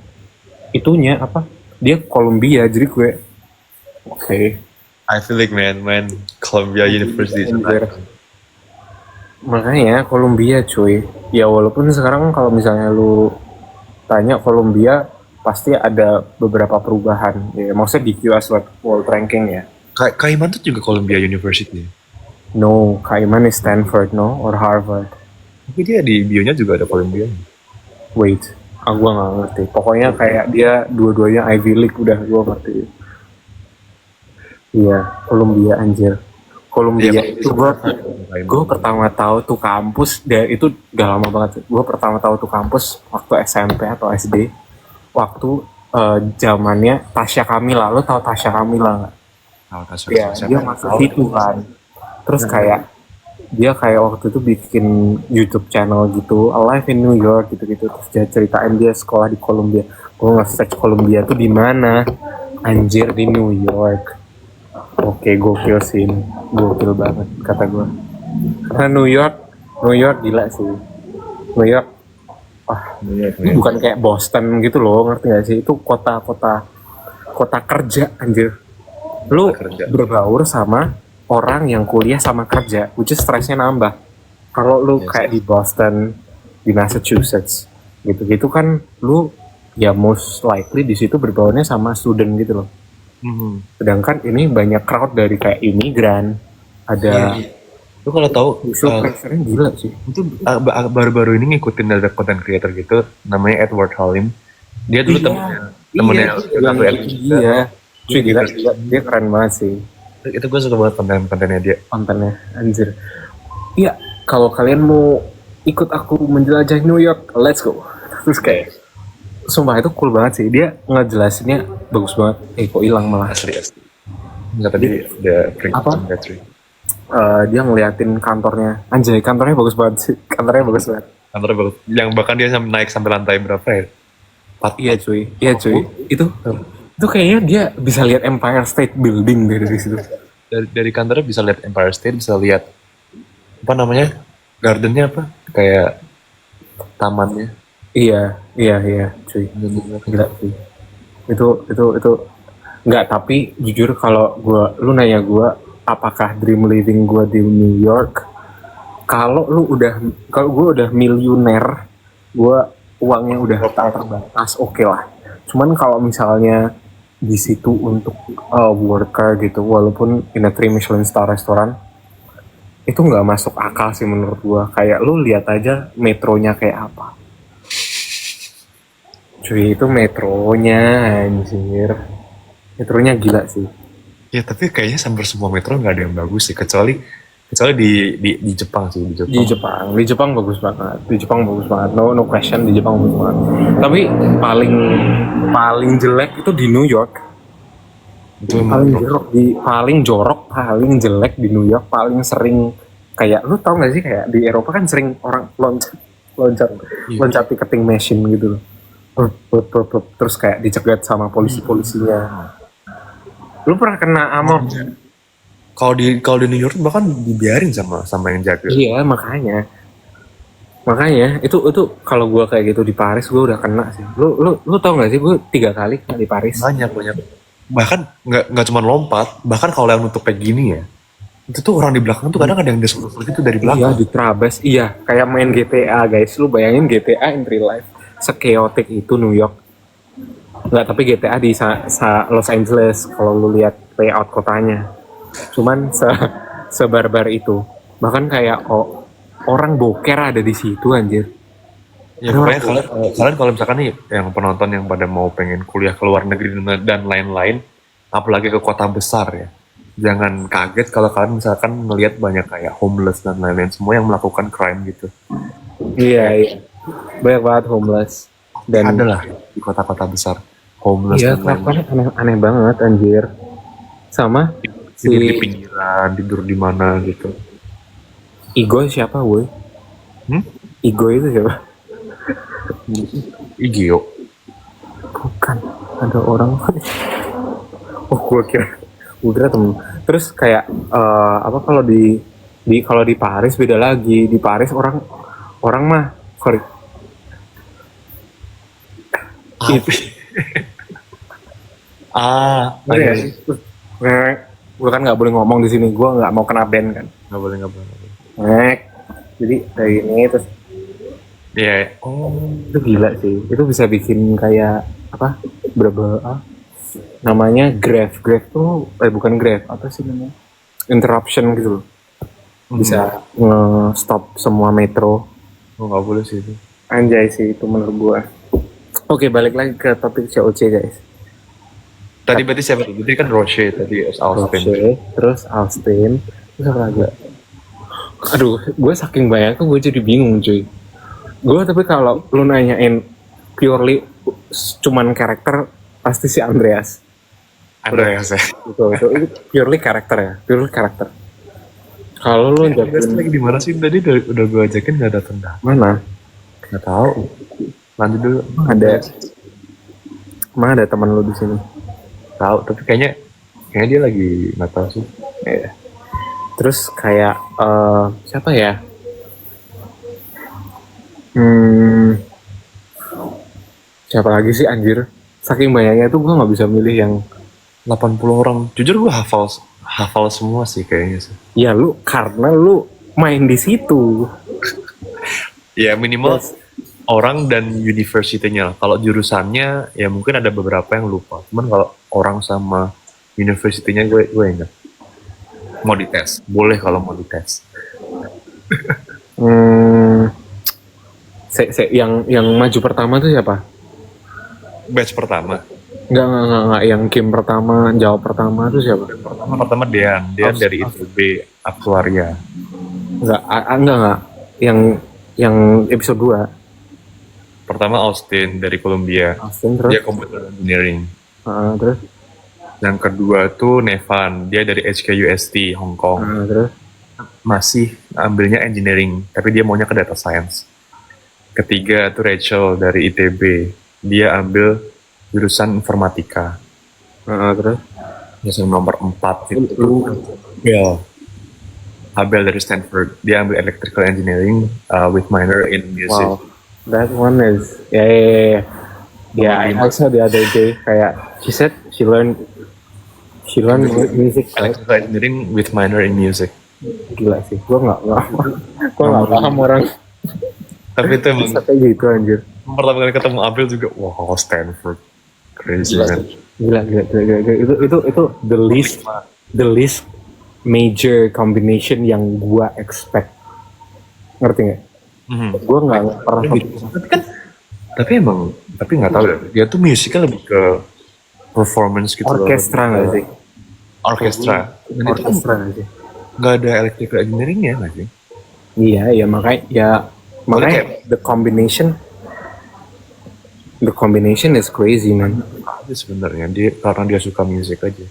itunya dia Columbia, jadi gue oke. I feel like man Columbia University is Makanya Columbia cuy, ya walaupun sekarang kalau misalnya lu tanya Columbia pasti ada beberapa perubahan ya, maksudnya di QS World Ranking ya. Kaiman tuh juga Columbia University. No, Kaiman is Stanford or Harvard. Tapi dia di bionya juga ada Columbia. Wait, gua nggak ngerti. Pokoknya kayak dia dua-duanya Ivy League, udah gua ngerti. Iya, Columbia anjir. Columbia itu gue pertama tahu tuh kampus, dan itu udah lama banget. Gue pertama tahu tuh kampus waktu SMP atau SD, waktu zamannya Tasya Kamila. Lo tau Tasya Kamila nggak? Iya, dia masuk situ kan. Terus kayak dia waktu itu bikin YouTube channel gitu, Alive in New York gitu-gitu. Terus dia ceritain dia sekolah di Columbia. Gue nge-search Columbia tuh di mana? Anjir, di New York. Oke, gokil sih, gokil banget kata gue. Karena New York gila sih. New York, bukan kayak Boston gitu loh, ngerti gak sih? Itu kota kerja anjir. Lu berbaur sama orang yang kuliah sama kerja, which is stressnya nambah. Kalau lu kayak di Boston, di Massachusetts, gitu-gitu kan, lu ya most likely di situ berbaurnya sama student gitu loh. Sedangkan ini banyak crowd dari kayak imigran, ada. Lu kalau tahu, pressure-nya gila sih. Itu baru-baru ini ngikutin ada content creator gitu, namanya Edward Halim. Dia dulu temennya satu Iya. Cuy, dia keren banget sih. Itu gue suka banget kontennya dia. Kontennya, anjir. Iya, kalau kalian mau ikut aku menjelajah New York, let's go. Terus kayak, sumpah itu cool banget sih. Dia ngejelasinnya bagus banget. Kok hilang malah. Asli. Enggak, tadi ada battery. Dia ngeliatin kantornya. Anjay, kantornya bagus banget sih. Kantornya bagus. Yang bahkan dia naik sampai lantai berapa ya? Iya cuy. Itu Itu kayaknya dia bisa lihat Empire State Building dari situ. Dari kantornya bisa lihat Empire State, bisa lihat apa namanya, gardennya apa, kayak tamannya. Iya, cuy. Gila sih. Itu nggak, tapi jujur kalau lu nanya gua apakah dream living gua di New York, kalau gua udah miliuner, gua uangnya udah tak terbatas, oke lah. Cuman kalau misalnya di situ untuk worker gitu, walaupun in a 3 Michelin star restoran, itu nggak masuk akal sih menurut gua. Kayak lu lihat aja metronya kayak apa. Cuy, itu metronya anjir. Metronya gila sih. Ya tapi kayaknya hampir semua metro nggak ada yang bagus sih, kecuali di Jepang sih, di Jepang. Di Jepang bagus banget. Di Jepang bagus banget. No question, di Jepang bagus banget. Tapi paling jelek itu di New York. Itu Paling jorok, paling jelek di New York, paling sering kayak, lu tau gak sih kayak di Eropa kan sering orang loncat ticketing machine gitu loh. Terus kayak dicegat sama polisinya. Lu pernah kena amok? Kalau di New York bahkan dibiarin sama yang jaga. Iya, makanya itu kalau gue kayak gitu di Paris gue udah kena sih. Lu tau gak sih gue 3 kali kena di Paris. Banyak. Bahkan nggak cuma lompat, bahkan kalau yang nutup kayak gini ya, itu tuh orang di belakang tuh kadang ada yang desperate gitu dari belakang. Iya, diterabas. Iya, kayak main GTA guys. Lu bayangin GTA in real life, sekeotik itu New York. Nggak, tapi GTA di Los Angeles kalau lu lihat layout kotanya. Cuman sebarbar itu. Bahkan kayak orang boker ada di situ anjir. Ya pokoknya kalian kalau misalkan nih yang penonton yang pada mau pengen kuliah ke luar negeri dan lain-lain, apalagi ke kota besar ya, jangan kaget kalau kalian misalkan melihat banyak kayak homeless dan lain-lain semua yang melakukan crime gitu. Iya. Banyak banget homeless. Dan ada lah di kota-kota besar homeless iya, dan lain-lain. aneh banget anjir. Sama Tidur di pinggiran, tidur di mana gitu. Igo siapa, woi? Igo itu siapa? Igio. Bukan, ada orang. Oh, gue kira temen. Terus kayak apa kalau di Paris beda lagi. Di Paris orang mah sorry. Iya. Gue kan nggak boleh ngomong di sini. Gue nggak mau kena ban kan. Nggak boleh. Jadi dari ini terus. Iya. Itu gila sih. Itu bisa bikin kayak apa? Namanya grave tuh bukan grave, apa sih namanya? Interruption gitu loh. Bisa nge-stop semua metro. Nggak boleh sih itu. Anjay sih itu menurut gua. Oke, balik lagi ke topik COC guys. Tadi berarti siapa? Tadi kan Roche, tadi Austin. Terus Austin, terus apa lagi? Aduh, gue saking banyak tuh gue jadi bingung cuy. Gue tapi kalau lu nanyain purely cuman karakter, pasti si Andreas ya. Itu purely karakter. Kalau lu Andreas lagi di mana sih? Tadi udah gue ajakin nggak datang dah. Mana? Nggak tahu. Lanjut dulu. Ada teman lu di sini. Tahu, tapi kayaknya dia lagi nggak tahu sih. Iya. Terus kayak siapa ya? Siapa lagi sih anjir? Saking banyaknya tuh gue nggak bisa milih yang 80 orang. Jujur gue hafal semua sih kayaknya sih. Ya karena lu main di situ. Ya minimal orang dan university-nya lah. Kalau jurusannya ya mungkin ada beberapa yang lupa. Cuman kalau orang sama university-nya gue ingat. Mau dites, boleh kalau mau dites. Yang maju pertama tuh siapa? Batch pertama. Enggak, yang game pertama, jawab pertama tuh siapa? Pertama Dean dari ITB Aktuaria. Enggak. Yang episode 2. Pertama Austin dari Columbia. Terus? Dia computer engineering. Terus? Yang kedua tuh Nevan, dia dari HKUST Hong Kong. Terus? Masih ambilnya engineering, tapi dia maunya ke data science. Ketiga tuh Rachel dari ITB, dia ambil jurusan informatika. Terus Terus yang nomor 4 itu lu ya Abel dari Stanford. Dia ambil electrical engineering with minor in music. wow, that one is yeah, I saw the other day kayak she said she learned music, right? Electrical engineering with minor in music. Gila sih, gue nggak paham orang Tapi itu emang bisa kayak gitu anjir. pertama kali ketemu Abel juga, wow, Stanford, crazy man. Gila. Itu the least major combination yang gue expect, ngerti nggak? Gue nggak pernah Tapi emang, tapi nggak tahu ya. Dia tuh musiknya lebih ke performance gitu. Orkestra nggak sih? Orkestra. Dan itu Orkestra nggak sih? nggak ada electrical engineering-nya nggak sih? Iya, makanya the combination is crazy man. Ada sebenarnya dia karena dia suka musik aja.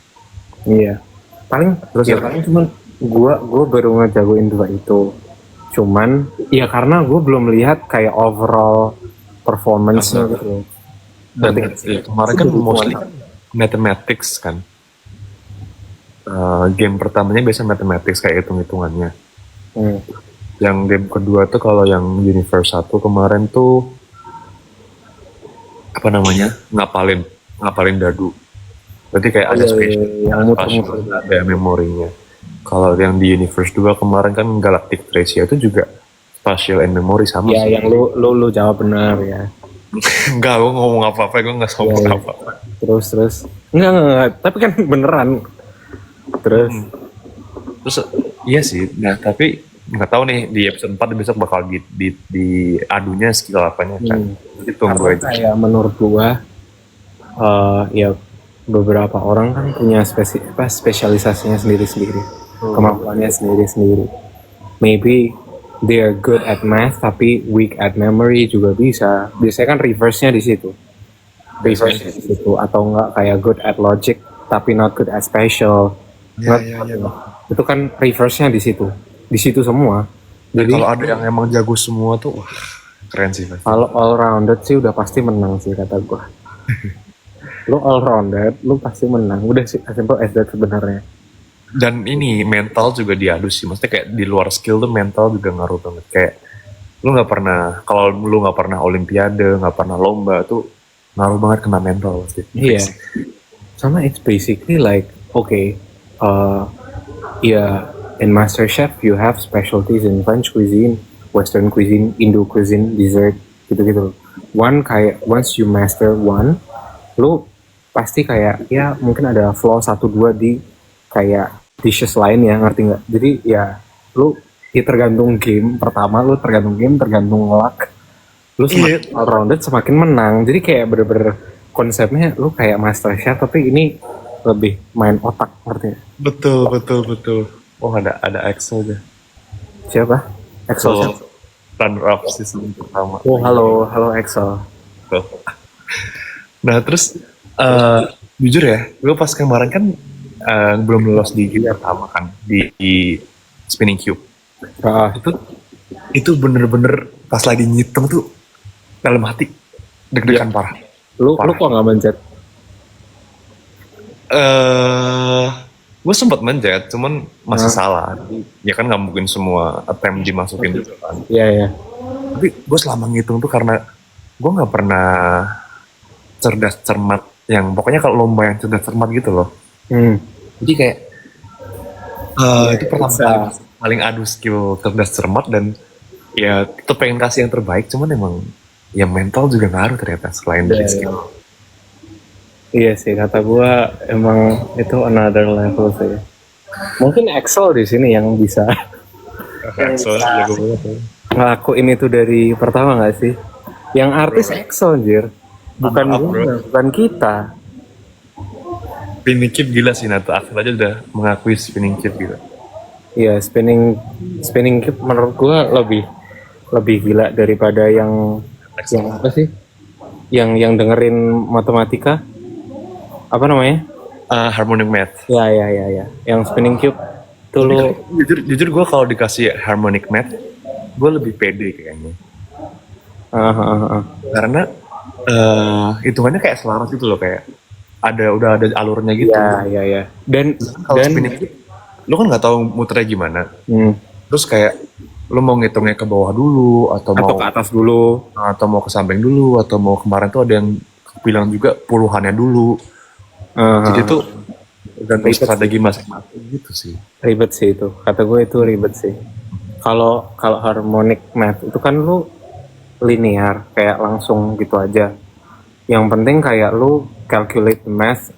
Iya, paling cuman gue baru ngejagoin dua itu. Cuman ya karena gue belum lihat kayak overall performance-nya gitu. Dan kemarin kan mostly mathematics kan. Game pertamanya biasa mathematics kayak hitung-hitungannya. Yang game kedua tuh kalau yang Universe 1 kemarin tuh apa namanya, ngapalin dadu. Berarti kayak ada spatial, ada memorinya. Kalau yang di Universe 2 kemarin kan Galactic Trace ya, itu juga spatial and memory sama. Iya, yang lu jawab benar ya. Enggak, gue ngomong apa-apa, gue nggak ngomong apa-apa. Terus. Enggak, tapi kan beneran. Terus iya sih. Nah, tapi nggak tahu nih di episode 4 besok bakal di adunya skill apanya kan. Jadi tunggu aja. Kayak menurut gua ya beberapa orang kan punya spesialisasinya sendiri-sendiri. Kemampuannya sendiri-sendiri. Maybe they are good at math tapi weak at memory juga bisa. Biasanya kan reverse-nya di situ. Atau enggak kayak good at logic tapi not good at spatial. Iya. Itu kan reverse-nya di situ semua. Jadi kalau ada yang emang jago semua tuh, wah, keren sih. Kalau all rounded sih udah pasti menang sih kata gua. Lu all rounded, lu pasti menang. Udah sih simple as that sebenarnya. Dan ini mental juga diadu sih. Maksudnya kayak di luar skill tuh mental juga ngaruh banget. Kayak lu nggak pernah, kalau lu nggak pernah olimpiade, nggak pernah lomba tuh ngaruh banget kena mental pasti. Iya. Sama it's basically like in MasterChef you have specialties in French cuisine, Western cuisine, Indo cuisine, dessert gitu-gitu. Once you master one, lu pasti kayak ya mungkin ada flaw 1-2 di kayak dishes lain ya, ngerti nggak? Jadi ya lu tergantung game pertama, lu tergantung luck. Lu semakin all rounded semakin menang. Jadi kayak bener-bener konsepnya lu kayak MasterChef tapi ini lebih main otak, ngerti gak? Betul. Oh ada Excel deh. Siapa? Excel. Runner up season pertama. Oh halo Excel. Nah terus jujur ya, gue pas kemarin kan belum lolos di game pertama kan di spinning cube. Itu bener-bener pas lagi ngitung tuh dalam hati deg-degan parah. Lu kok nggak mencet? Gue sempat mencet, cuman masih salah. Ya kan nggak mungkin semua attempt dimasukin gitu kan. Iya. Tapi gue selama ngitung tuh karena gue nggak pernah cerdas cermat yang pokoknya kalau lomba yang cerdas cermat gitu loh. Jadi kayak itu pertama kali paling adu skill cerdas cermat dan ya itu pengen kasih yang terbaik, cuman emang ya mental juga ngaruh ternyata selain dari skill. Iya sih, kata gue emang itu another level sih. Mungkin Excel di sini yang bisa ngelakuin itu dari pertama nggak sih? Yang artis Excel anjir, bukan kita. Spinning chip gila sih, Nato. Axel aja udah mengakui spinning chip gitu. Iya, spinning chip menurut gue lebih gila daripada yang apa sih? Yang dengerin matematika. Apa namanya? Harmonic math. Ya. Yang spinning cube tuh lo. Jujur gue kalau dikasih harmonic math, gue lebih pede kayaknya. Karena hitungannya kayak selaras gitu loh, kayak udah ada alurnya gitu. Iya. Dan Kalau spinning itu, lu kan nggak tahu muternya gimana. Terus kayak lu mau ngitungnya ke bawah dulu atau mau ke atas dulu, atau mau ke samping dulu, atau mau kemarin tuh ada yang bilang juga puluhannya dulu. Jadi tuh tergantung strategi masing-masing gitu sih. Ribet sih itu. Kata gue itu ribet sih. Kalau harmonic math itu kan lu linear, kayak langsung gitu aja. Yang penting kayak lu calculate the math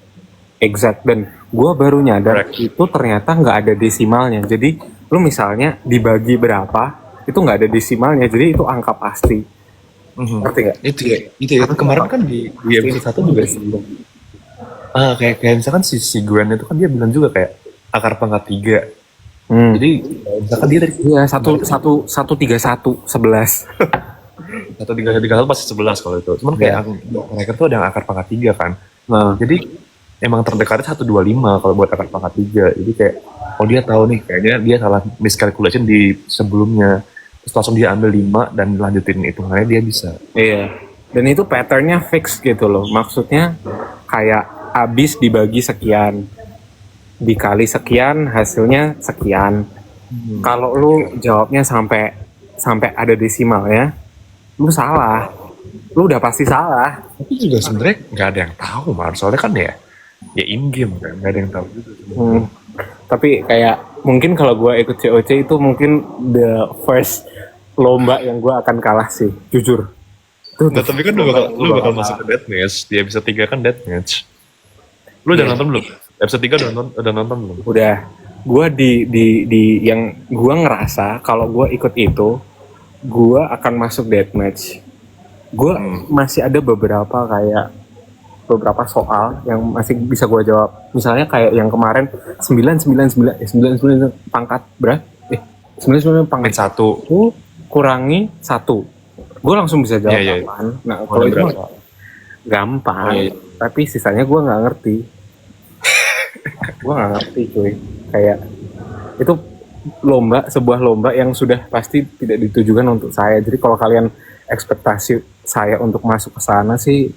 exact. Dan gue baru nyadar itu ternyata nggak ada desimalnya. Jadi lu misalnya dibagi berapa, itu nggak ada desimalnya. Jadi itu angka pasti. Ngerti nggak? Itu ya. Kemarin kan di episode 1 juga sih. Kayak misalkan si Gwen itu kan dia bilang juga kayak akar pangkat 3. Jadi misalkan dia dari 131 11. 1 3 1 pasti 11 kalau itu. Cuman kayak mereka tuh ada yang akar pangkat 3 kan. Jadi emang terdekatnya 125 kalau buat akar pangkat 3. Jadi kayak dia tahu nih kayaknya dia salah miscalculation di sebelumnya. Terus langsung dia ambil 5 dan lanjutin hitungannya dia bisa. Iya. Dan itu patternnya fix gitu loh. Maksudnya kayak habis dibagi sekian, dikali sekian, hasilnya sekian. Kalau lu jawabnya sampai ada desimalnya, lu salah. Lu udah pasti salah. Tapi juga sebenarnya nggak ada yang tahu, Mar. Soalnya kan ya in game kan, nggak ada yang tahu juga. Tapi kayak mungkin kalau gue ikut COC itu mungkin the first lomba yang gue akan kalah sih, jujur. Nah, tapi kan lu bakal masuk ke deathmatch. Di episode 3 kan deathmatch. Lu udah nonton belum? Episode 3 udah nonton belum? Udah. Gue di yang gue ngerasa kalau gue ikut itu, gue akan masuk deathmatch. Gue masih ada beberapa soal yang masih bisa gue jawab. Misalnya kayak yang kemarin 999 pangkat berapa? 99 pangkat 1 kurangi 1. Gue langsung bisa jawab apaan. Nah, kalau itu gampang. Tapi sisanya gue nggak ngerti. Gue nggak ngerti cuy. Kayak itu sebuah lomba yang sudah pasti tidak ditujukan untuk saya. Jadi kalau kalian ekspektasi saya untuk masuk ke sana sih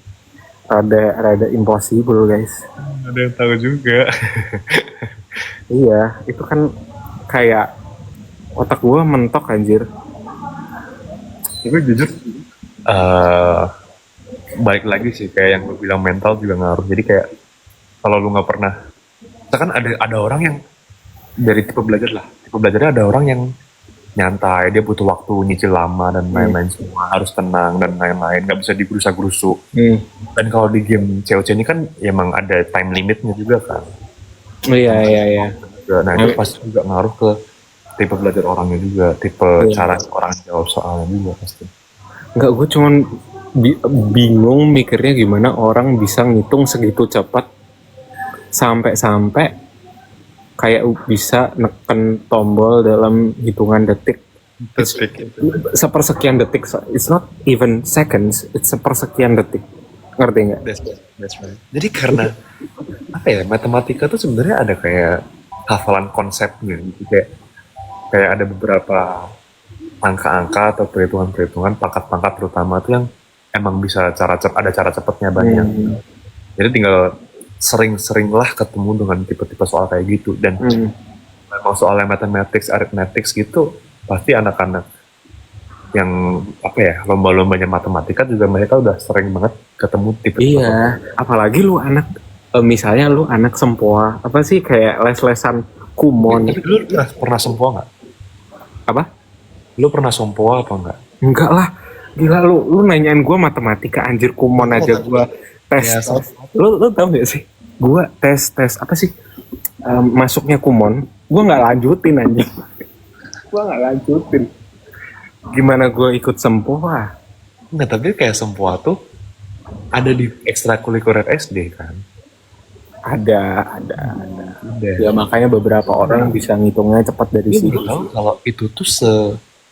rada impossible guys. Ada yang tahu juga. Iya, itu kan kayak otak gue mentok anjir. Tapi jujur balik lagi sih kayak yang lu bilang mental juga ngaruh. Jadi kayak kalau lu nggak pernah, misalkan ada orang yang dari tipe belajarnya ada orang yang nyantai, dia butuh waktu nyicil lama dan lain-lain, semua harus tenang dan lain-lain, nggak bisa digerusa-gerusu. Dan kalau di game COC ini kan emang ada time limitnya juga kan. Iya. Nah itu pasti juga ngaruh ke tipe belajar orangnya juga, tipe cara orang jawab soalnya juga pasti. Enggak, gue cuman bingung mikirnya gimana orang bisa ngitung segitu cepat sampai kayak bisa neken tombol dalam hitungan detik. Sepersekian detik. It's not even seconds, it's sepersekian detik. Ngerti nggak? That's right. Jadi karena matematika tuh sebenarnya ada kayak hafalan konsepnya gitu, kayak ada beberapa angka-angka atau perhitungan-perhitungan pangkat-pangkat terutama tuh yang emang bisa ada cara cepatnya banyak. Jadi tinggal sering-seringlah ketemu dengan tipe-tipe soal kayak gitu, dan memang soalnya mathematics, arithmetics gitu pasti anak-anak yang lomba-lombanya matematika juga mereka udah sering banget ketemu tipe-tipe. Iya, apalagi lu anak misalnya lu anak sempoa, apa sih kayak les-lesan kumon. Lu pernah sempoa nggak? Apa? Lu pernah sempoa apa enggak? Enggak lah, gila lu nanyain gue matematika anjir, kumon aja gue tes. Lu tau gak sih? Gue tes apa sih masuknya kumon, gue nggak lanjutin anjir. Gue nggak lanjutin. Gimana gue ikut sempoa? Nggak, tapi kayak sempoa tuh ada di ekstrakurikuler SD kan? Ada. Ya makanya beberapa orang bisa ngitungnya cepat dari sini. Tahu kalau itu tuh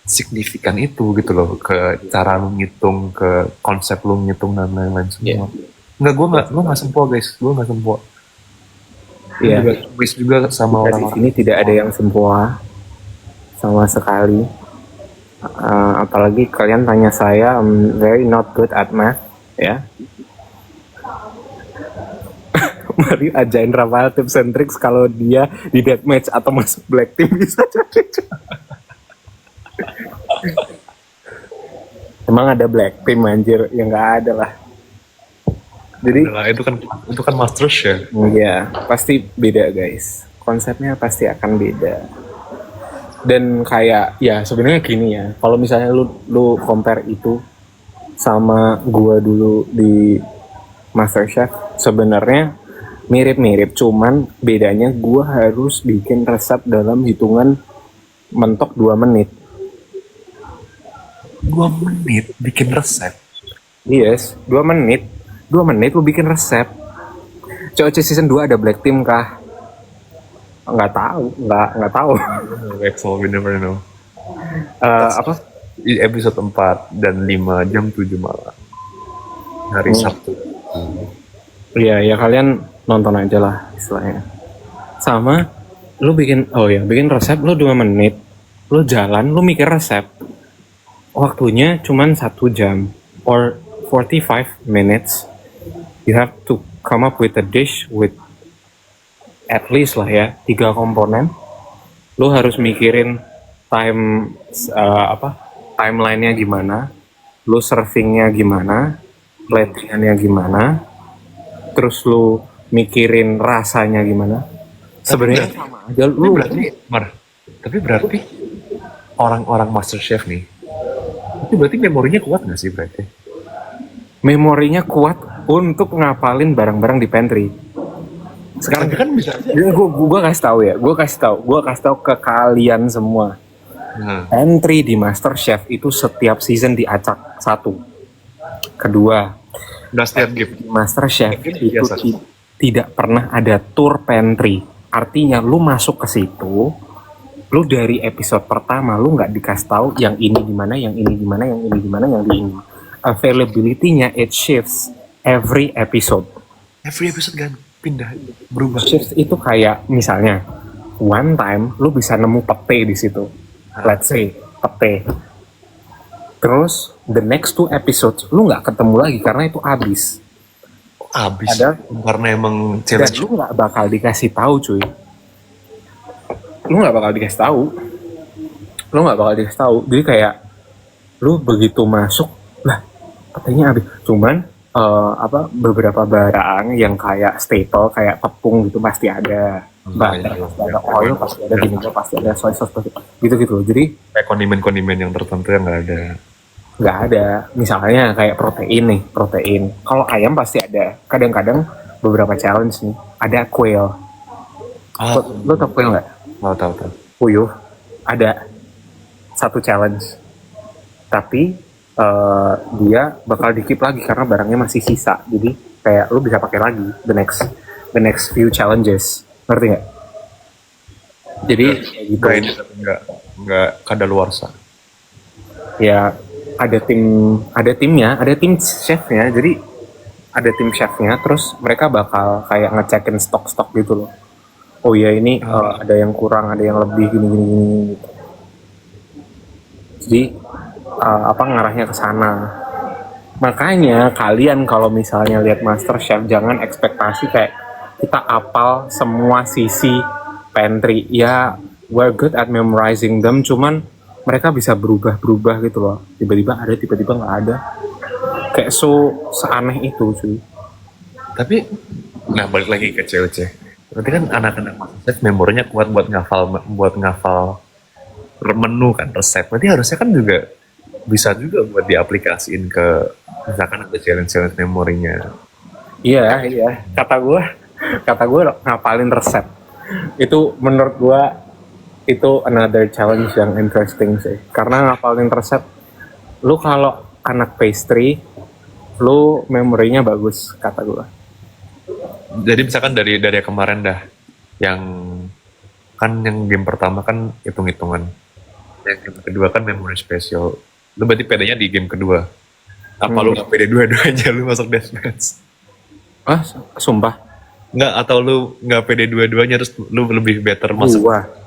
signifikan itu gitu loh, ke cara lu ngitung, ke konsep lu ngitung dan lain-lain semua. Enggak, gue nggak sempoa guys, gue nggak sempoa. Iya. Juga sama orang di sini tidak ada yang sempoa sama sekali. Apalagi kalian tanya saya, I'm very not good at math, ya. Mario ajain Rafael tips and tricks kalau dia di deathmatch atau masuk black team bisa jadi. Emang ada black team anjir? Ya nggak ada lah. Jadi Nah, itu kan Master Chef. ya pasti beda guys. Konsepnya pasti akan beda. Dan kayak ya sebenarnya gini ya. Kalau misalnya lu compare itu sama gua dulu di MasterChef, sebenarnya mirip-mirip, cuman bedanya gua harus bikin resep dalam hitungan mentok 2 menit. 2 menit bikin resep. Yes, 2 menit. 2 menit lu bikin resep. COC season 2 ada black team kah? Nggak tahu, nggak tahu. So we never know. Apa? Di episode 4 dan 5 jam 7 malam. Hari Sabtu. Iya, ya kalian nonton aja lah istilahnya. Sama, lu bikin resep lu 2 menit. Lu jalan, lu mikir resep. Waktunya cuman 1 jam or 45 minutes. You have to come up with a dish with at least lah ya 3 komponen. Lu harus mikirin timelinenya gimana, lu servingnya gimana, platingannya gimana, terus lu mikirin rasanya gimana. Sebenarnya sama aja lu. Tapi berarti orang-orang Master Chef nih, itu berarti memorinya kuat nggak sih berarti? Memorinya kuat untuk ngapalin barang-barang di pantry. Sekarang kan bisa aja. Gue kasih tahu ke kalian semua. Pantry di MasterChef itu setiap season diacak. 1. Kedua, udah setiap game di MasterChef itu tidak pernah ada tour pantry. Artinya lu masuk ke situ, lu dari episode pertama lu nggak dikasih tahu yang ini gimana, yang ini gimana, yang ini gimana, yang ini. Availability-nya it shifts every episode. Every episode kan pindah, berubah. Shifts itu kayak misalnya one time lu bisa nemu pete di situ. Let's say pete. Terus the next 2 episodes lu nggak ketemu lagi karena itu habis. Karena emang challenge. Dan lu nggak bakal dikasih tahu cuy. Lu nggak bakal dikasih tahu. Jadi kayak lu begitu masuk lah petenya habis. Cuman beberapa barang yang kayak staple kayak tepung gitu pasti ada, butter pasti ada, oil pasti ada, vinegar pasti ada, soy sauce pasti gitu. Jadi kayak kondimen yang tertentu yang nggak ada. Misalnya kayak protein. Kalau ayam pasti ada. Kadang-kadang beberapa challenge nih ada quail. Lo tau quail nggak? Tahu. Puyuh. Ada 1 challenge. Tapi dia bakal di-keep lagi karena barangnya masih sisa. Jadi kayak lu bisa pakai lagi the next few challenges. Ngerti nggak? Jadi gitu. Nggak kadaluarsa. Ya ada tim chefnya. Jadi ada tim chefnya. Terus mereka bakal kayak ngecekin stok gitu loh. Oh ya ini ada yang kurang, ada yang lebih gini gitu. Jadi ngarahnya ke sana. Makanya kalian kalau misalnya lihat MasterChef jangan ekspektasi kayak kita apal semua sisi pantry. Ya, we're good at memorizing them, cuman mereka bisa berubah gitu loh. Tiba-tiba ada, tiba-tiba nggak ada. Kayak seaneh itu cuy. Tapi, balik lagi ke COC. Berarti kan anak-anak MasterChef memorinya kuat buat ngafal menu kan, resep. Berarti harusnya kan juga bisa juga buat diaplikasiin ke misalkan ada challenge memorinya. Iya. Kata gue ngapalin resep. Itu menurut gue itu another challenge yang interesting sih. Karena ngapalin resep, lu kalau anak pastry, lu memorinya bagus kata gue. Jadi misalkan dari yang kemarin dah, yang game pertama kan hitung-hitungan, yang game kedua kan memory special. Lu berarti pedenya di game kedua. Apa lu nggak pede dua-duanya lu masuk deathmatch? Sumpah? Nggak, atau lu nggak pede dua-duanya terus lu lebih better masuk?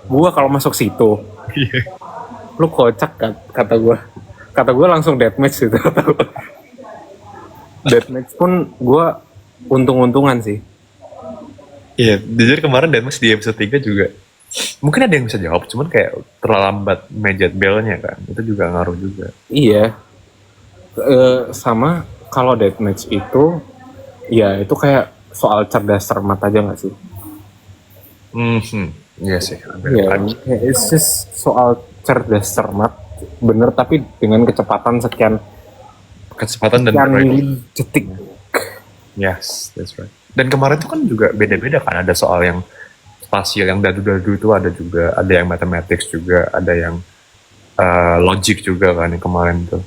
Gua kalau masuk situ, lu kocak kan, kata gue langsung deathmatch gitu. Deathmatch pun gue untung-untungan sih. Iya, jujur kemarin Denmas di episode 3 juga mungkin ada yang bisa jawab, cuman kayak terlambat mejet bellnya kan, itu juga ngaruh juga. Iya, sama kalau deathmatch itu, ya itu kayak soal cerdas cermat aja nggak sih? Mhm, iya sih, hampir Iya, aja. kayak it's just soal cerdas cermat, bener tapi dengan kecepatan sekian Kecepatan dan sekian detik. yes, that's right. Dan kemarin tuh kan juga beda-beda kan, ada soal yang spasial, yang dadu-dadu itu ada juga, ada yang mathematics juga, ada yang logic juga kan yang kemarin tuh.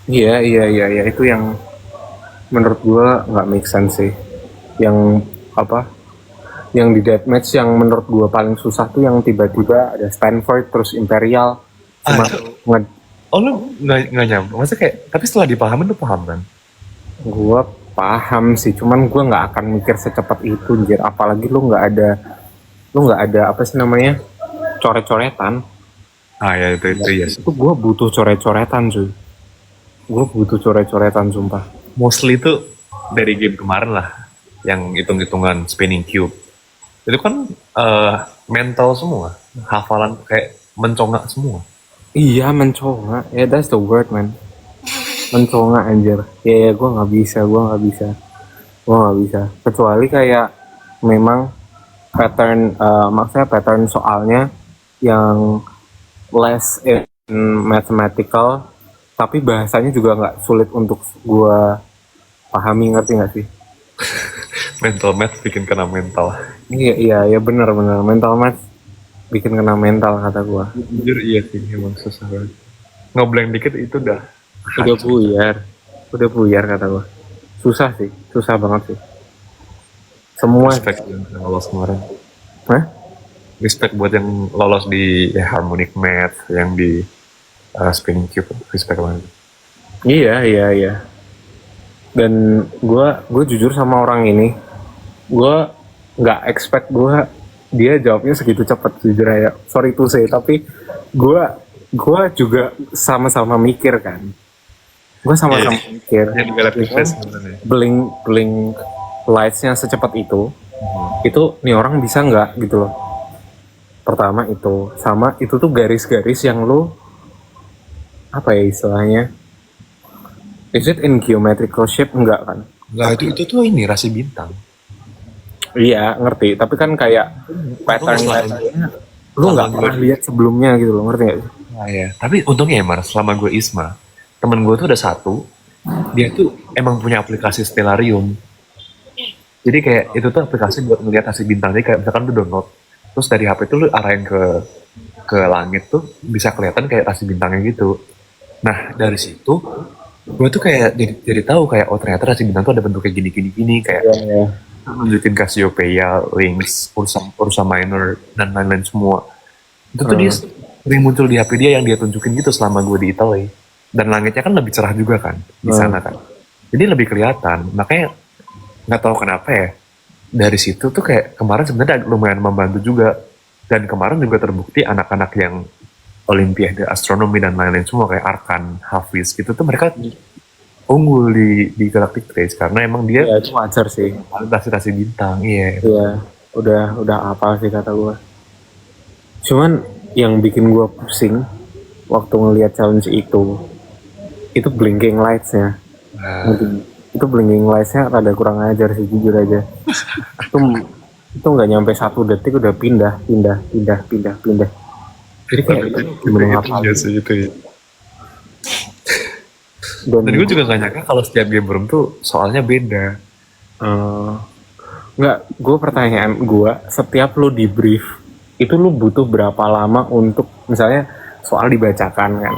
Iya, iya, iya, iya, itu yang menurut gua nggak make sense sih. Yang apa? Yang di deathmatch yang menurut gua paling susah tuh yang tiba-tiba ada Stanford terus Imperial cuma Itu, nge- oh lu nggak nyambung, maksudnya kayak, tapi setelah dipahamin lu paham kan? gua paham sih, cuman gua nggak akan mikir secepat itu, anjir. Apalagi lu nggak ada apa sih namanya, coret-coretan. Ah ya itu ya. Itu gua butuh coret-coretan cuy, gua butuh coret-coretan sumpah. Mostly itu dari game kemarin lah, yang hitung-hitungan spinning cube. Itu kan mental semua, hafalan kayak mencongak semua. Iya, mencoba ya, that's the word man, mencoba anjir. Ya, gua nggak bisa, gua nggak bisa kecuali kayak memang pattern, maksudnya pattern soalnya yang less in mathematical tapi bahasanya juga nggak sulit untuk gua pahami, ngerti nggak sih? Mental math bikin kena mental. Iya, iya, ya, benar benar mental math bikin kena mental kata gua. Jujur iya sih, emang susah banget. Ngeblank dikit itu udah Udah hancur. buyar, udah buyar kata gua. Susah sih, susah banget sih. Semua, Respect yang lolos kemarin. hah? Respect buat yang lolos di harmonic math, yang di spinning cube. Respect banget. Iya, iya, iya. Dan gue jujur sama orang ini, gue nggak expect dia jawabnya segitu cepat, jujur aja. Sorry to say, tapi gue gue juga sama-sama mikir kan. Gue sama-sama mikir. Yang relatif Dengan sebenarnya. blink lightsnya secepat itu nih orang bisa nggak gitu loh. Pertama itu, sama itu tuh garis-garis yang lo apa ya istilahnya? Is it in geometrical shape? Enggak kan? Nah itu tuh ini rasi bintang. Iya, ngerti. Tapi kan kayak pattern-nya lu nggak pernah lihat sebelumnya gitu loh, ngerti nggak sih? Nah, ya. Tapi untungnya ya Mar, selama gue ISMA, temen gue tuh ada satu, dia tuh emang punya aplikasi Stellarium. Jadi kayak itu tuh aplikasi buat ngeliat hasil bintang. Jadi kayak misalkan lu download, terus dari HP itu lu arahin ke langit tuh bisa kelihatan kayak hasil bintangnya gitu. Nah dari situ gue tuh kayak jadi tahu kayak oh ternyata hasil bintang tuh ada bentuknya gini kayak Iya. nunjukin Cassiopeia, Lynx, Ursa Minor dan lain-lain semua. Itu tuh dia sering muncul di HP dia yang dia tunjukin gitu selama gue di Italy. Dan langitnya kan lebih cerah juga kan di sana kan. Jadi lebih kelihatan. Makanya nggak tahu kenapa ya. Dari situ tuh kayak kemarin sebenarnya lumayan membantu juga. Dan kemarin juga terbukti anak-anak yang Olimpiade astronomi dan lain-lain semua kayak Arkan, Hafiz gitu tuh mereka unggul di Galactic Race karena emang dia Ya itu wajar sih. presentasi bintang. Iya. Iya, udah hafal sih kata gue. Cuman yang bikin gue pusing waktu ngelihat challenge itu blinking lights-nya. Itu blinking lights-nya rada kurang ajar sih, jujur aja. itu nggak nyampe 1 detik udah pindah. Jadi kayak belum hafal. Sih itu ya. Dan gue juga gak nyangka kalau setiap game room tuh soalnya beda. Nggak, gue pertanyaan gue, setiap lu di brief itu lu butuh berapa lama untuk misalnya soal dibacakan kan,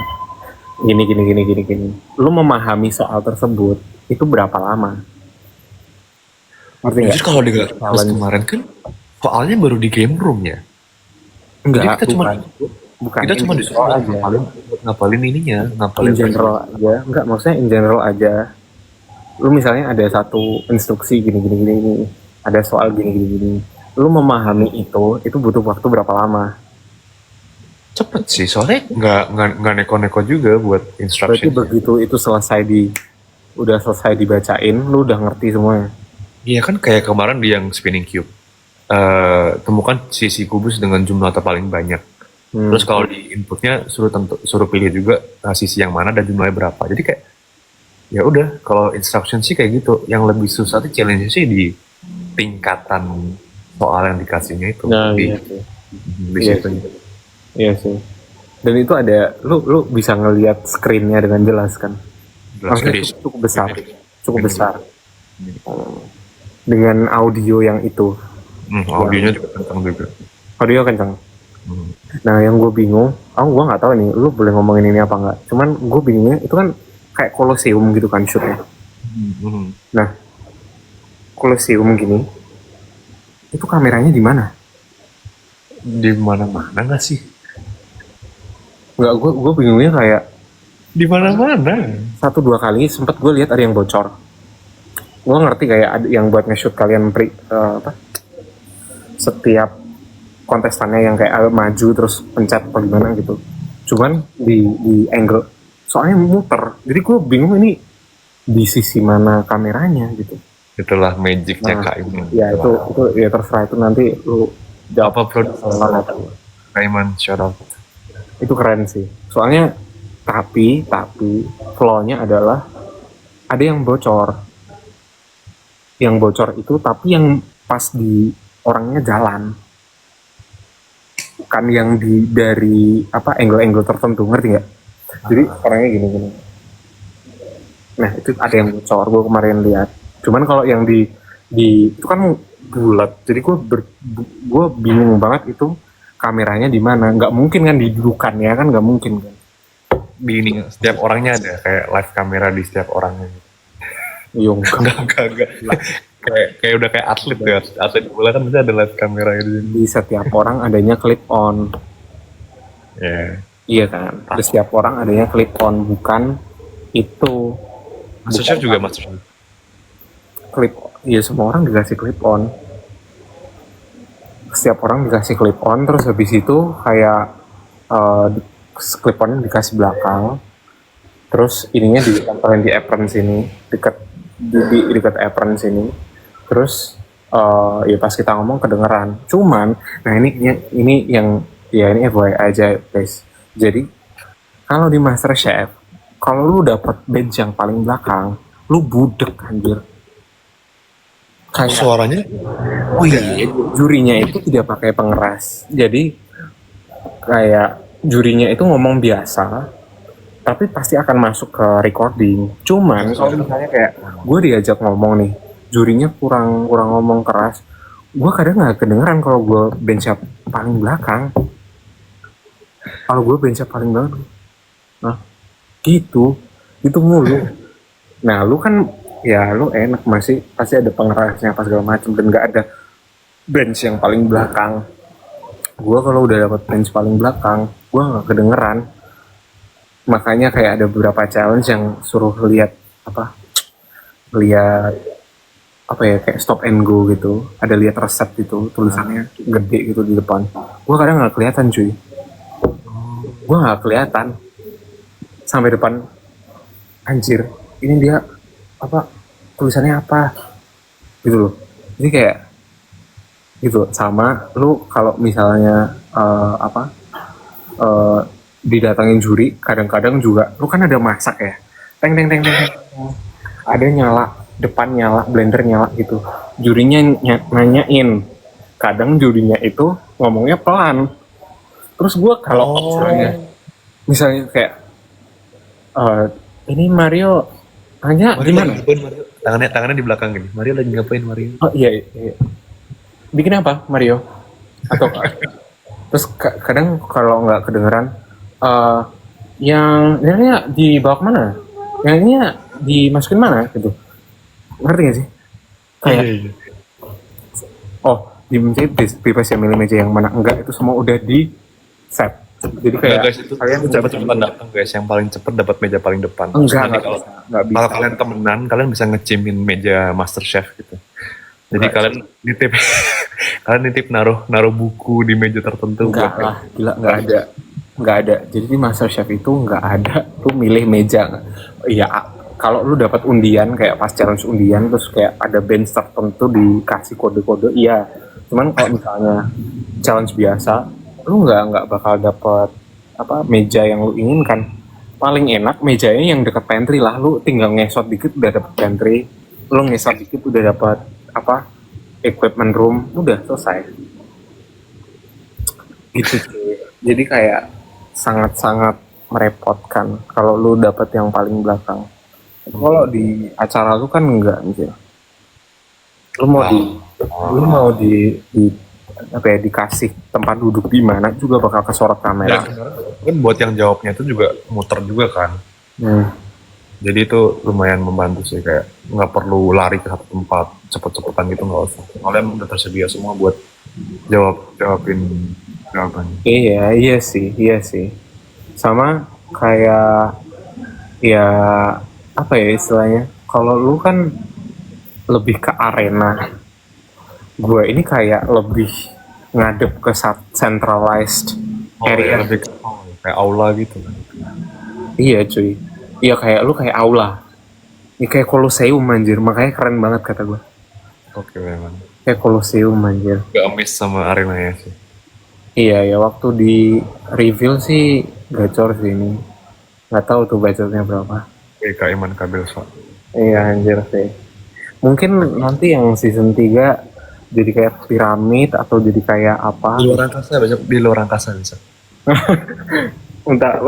gini. Lu memahami soal tersebut itu berapa lama? Ngerti nggak? Justru kalau di Galactus kemarin kan soalnya baru di game room ya. Enggak, Jadi kita cuma in disuruh general aja. ngapalin ininya, In ngapalin general aja, enggak, maksudnya in general aja. Lu misalnya ada satu instruksi gini. Ada soal gini. Lu memahami itu butuh waktu berapa lama? cepet sih, soalnya nggak neko-neko juga buat Berarti instruction. begitu itu udah selesai dibacain, lu udah ngerti semuanya. Iya kan kayak kemarin di yang spinning cube. temukan sisi kubus dengan jumlah terpaling banyak. Terus kalau di inputnya suruh pilih juga sisi yang mana dan jumlahnya berapa. Jadi kayak ya udah, kalau instruction sih kayak gitu. Yang lebih susah tuh challenge sih di tingkatan soal yang dikasihnya itu. Nah, di, iya sih. di Iya situ. sih. Iya sih. Dan itu ada, lu bisa ngelihat screen-nya dengan jelas kan. Jelas Maksudnya gede. cukup besar, cukup besar. Dengan audio yang itu. Audionya juga kencang juga. Audio kencang. Nah, yang gue bingung, gue nggak tahu nih, lu boleh ngomongin ini apa nggak? Cuman gue bingungnya itu kan kayak Colosseum gitu kan shootnya. Nah, Colosseum gini, itu kameranya di mana? Di mana-mana nggak sih? Nggak, gue bingungnya kayak Di mana-mana. 1-2 kali sempet gue lihat ada yang bocor. Gue ngerti kayak ada yang buat nge-shoot kalian setiap kontestannya yang kayak maju terus pencet apa gimana gitu. Cuman di angle soalnya muter, jadi gue bingung ini di sisi mana kameranya gitu. Itulah magicnya Kak ini. Ya itu ya terserah, itu nanti lu jawab Apa produser Rayman, shout out. itu keren sih. Soalnya tapi flow-nya adalah ada yang bocor. Yang bocor itu tapi yang pas di orangnya jalan. Bukan yang dari angle-angle tertentu, ngerti nggak? Jadi orangnya gini. Nah, itu ada yang bocor, gue kemarin lihat. Cuman kalau yang di itu kan bulat, jadi gue bingung banget itu kameranya di mana. Nggak mungkin kan didudukan ya kan, nggak mungkin kan. Di ini setiap orangnya ada kayak live kamera di setiap orangnya. Yung Enggak. kayak udah kayak atlet ya. Atlet bola kan bisa ada live kamera gitu. di setiap orang adanya clip on. Ya. Iya kan. Di setiap orang adanya clip on, bukan itu. Master Chef juga Master Chef. Clip, iya semua orang dikasih clip on. Setiap orang dikasih clip on, terus habis itu kayak clip on dikasih belakang, terus ininya ditempelin di apron sini, dekat apron sini, terus ya pas kita ngomong kedengeran. Cuman, nah ini yang ya ini FYI aja guys. Jadi kalau di Master Chef, kalau lu dapet bench yang paling belakang, lu budek anjir. Kayak Suaranya? oh iya, jurinya itu tidak pakai pengeras. Jadi kayak jurinya itu ngomong biasa, tapi pasti akan masuk ke recording. Cuman kalau misalnya kayak gue diajak ngomong nih, jurinya kurang ngomong keras, gue kadang nggak kedengeran kalau gue bench paling belakang. Kalau gue bench paling belakang, nah gitu mulu. Nah lu kan ya lu enak, masih pasti ada pengerasnya pas segala macam, dan nggak ada bench yang paling belakang. Gue kalau udah dapat bench paling belakang, gue nggak kedengeran. Makanya kayak ada beberapa challenge yang suruh lihat kayak stop and go gitu, ada lihat resep gitu, tulisannya gede gitu di depan. Gue kadang nggak kelihatan cuy, gue nggak kelihatan sampai depan. Anjir, ini dia tulisannya apa gitu loh. Jadi kayak gitu. Sama lu kalau misalnya didatangin juri, kadang-kadang juga lu kan ada masak ya, teng ada nyala depan, nyala blender, nyala gitu, jurinya nanyain. Kadang jurinya itu ngomongnya pelan, terus gue kalau misalnya kayak ini Mario hanya gimana? Mario? Tangannya di belakang gini. Mario lagi ngapain Mario? Oh iya. Bikin apa Mario? Atau terus kadang kalau nggak kedengeran, yang ini dibawa kemana? Yang ini dimasukin mana gitu? Ngerti gak sih? Kayak bebas ya milih meja yang mana, enggak, itu semua udah di set. Jadi kayak guys, itu kalian cepet-cepetan datang guys, yang paling cepet dapat meja paling depan. Enggak bisa. Kalau kalian temenan, kalian bisa ngecimin meja Master Chef gitu. Jadi kalian nitip naruh buku di meja tertentu. Enggak lah, gila, nggak ada. Jadi di Master Chef itu nggak ada tuh milih meja. Iya, kalau lu dapat undian kayak pas challenge undian terus kayak ada bench tertentu dikasih kode-kode, iya. Cuman kalau misalnya challenge biasa, lu nggak bakal dapat apa meja yang lu inginkan. Paling enak mejanya yang deket pantry lah, lu tinggal ngesot dikit udah dapet pantry, lu ngesot dikit udah dapat apa equipment room, udah selesai. Gitu sih. Jadi kayak sangat-sangat merepotkan kalau lu dapat yang paling belakang. Kalau di acara lu kan enggak gitu. Lu mau di apa ya, dikasih tempat duduk di mana juga bakal kesorot kamera. Kan buat yang jawabnya itu juga muter juga kan. Jadi itu lumayan membantu sih, kayak nggak perlu lari ke satu tempat cepet-cepetan gitu, nggak usah. Kalian udah tersedia semua buat jawabin jawabannya. Iya sih. Sama kayak ya apa ya istilahnya, kalau lu kan lebih ke arena, gue ini kayak lebih ngadep ke centralized area. Lebih kayak aula gitu kan. Iya cuy, iya kayak lu kayak aula, ini kayak Colosseum anjir, makanya keren banget kata gue. Oke memang. Kayak Colosseum anjir. Gak miss sama arenanya sih. Iya, waktu di reveal sih gacor sih ini. Nggak tahu tuh budgetnya berapa. Kayak Iman Kabel Pak. Iya anjir sih. Mungkin nanti yang season 3 jadi kayak piramid atau jadi kayak apa. Di luar angkasa bisa. Entah.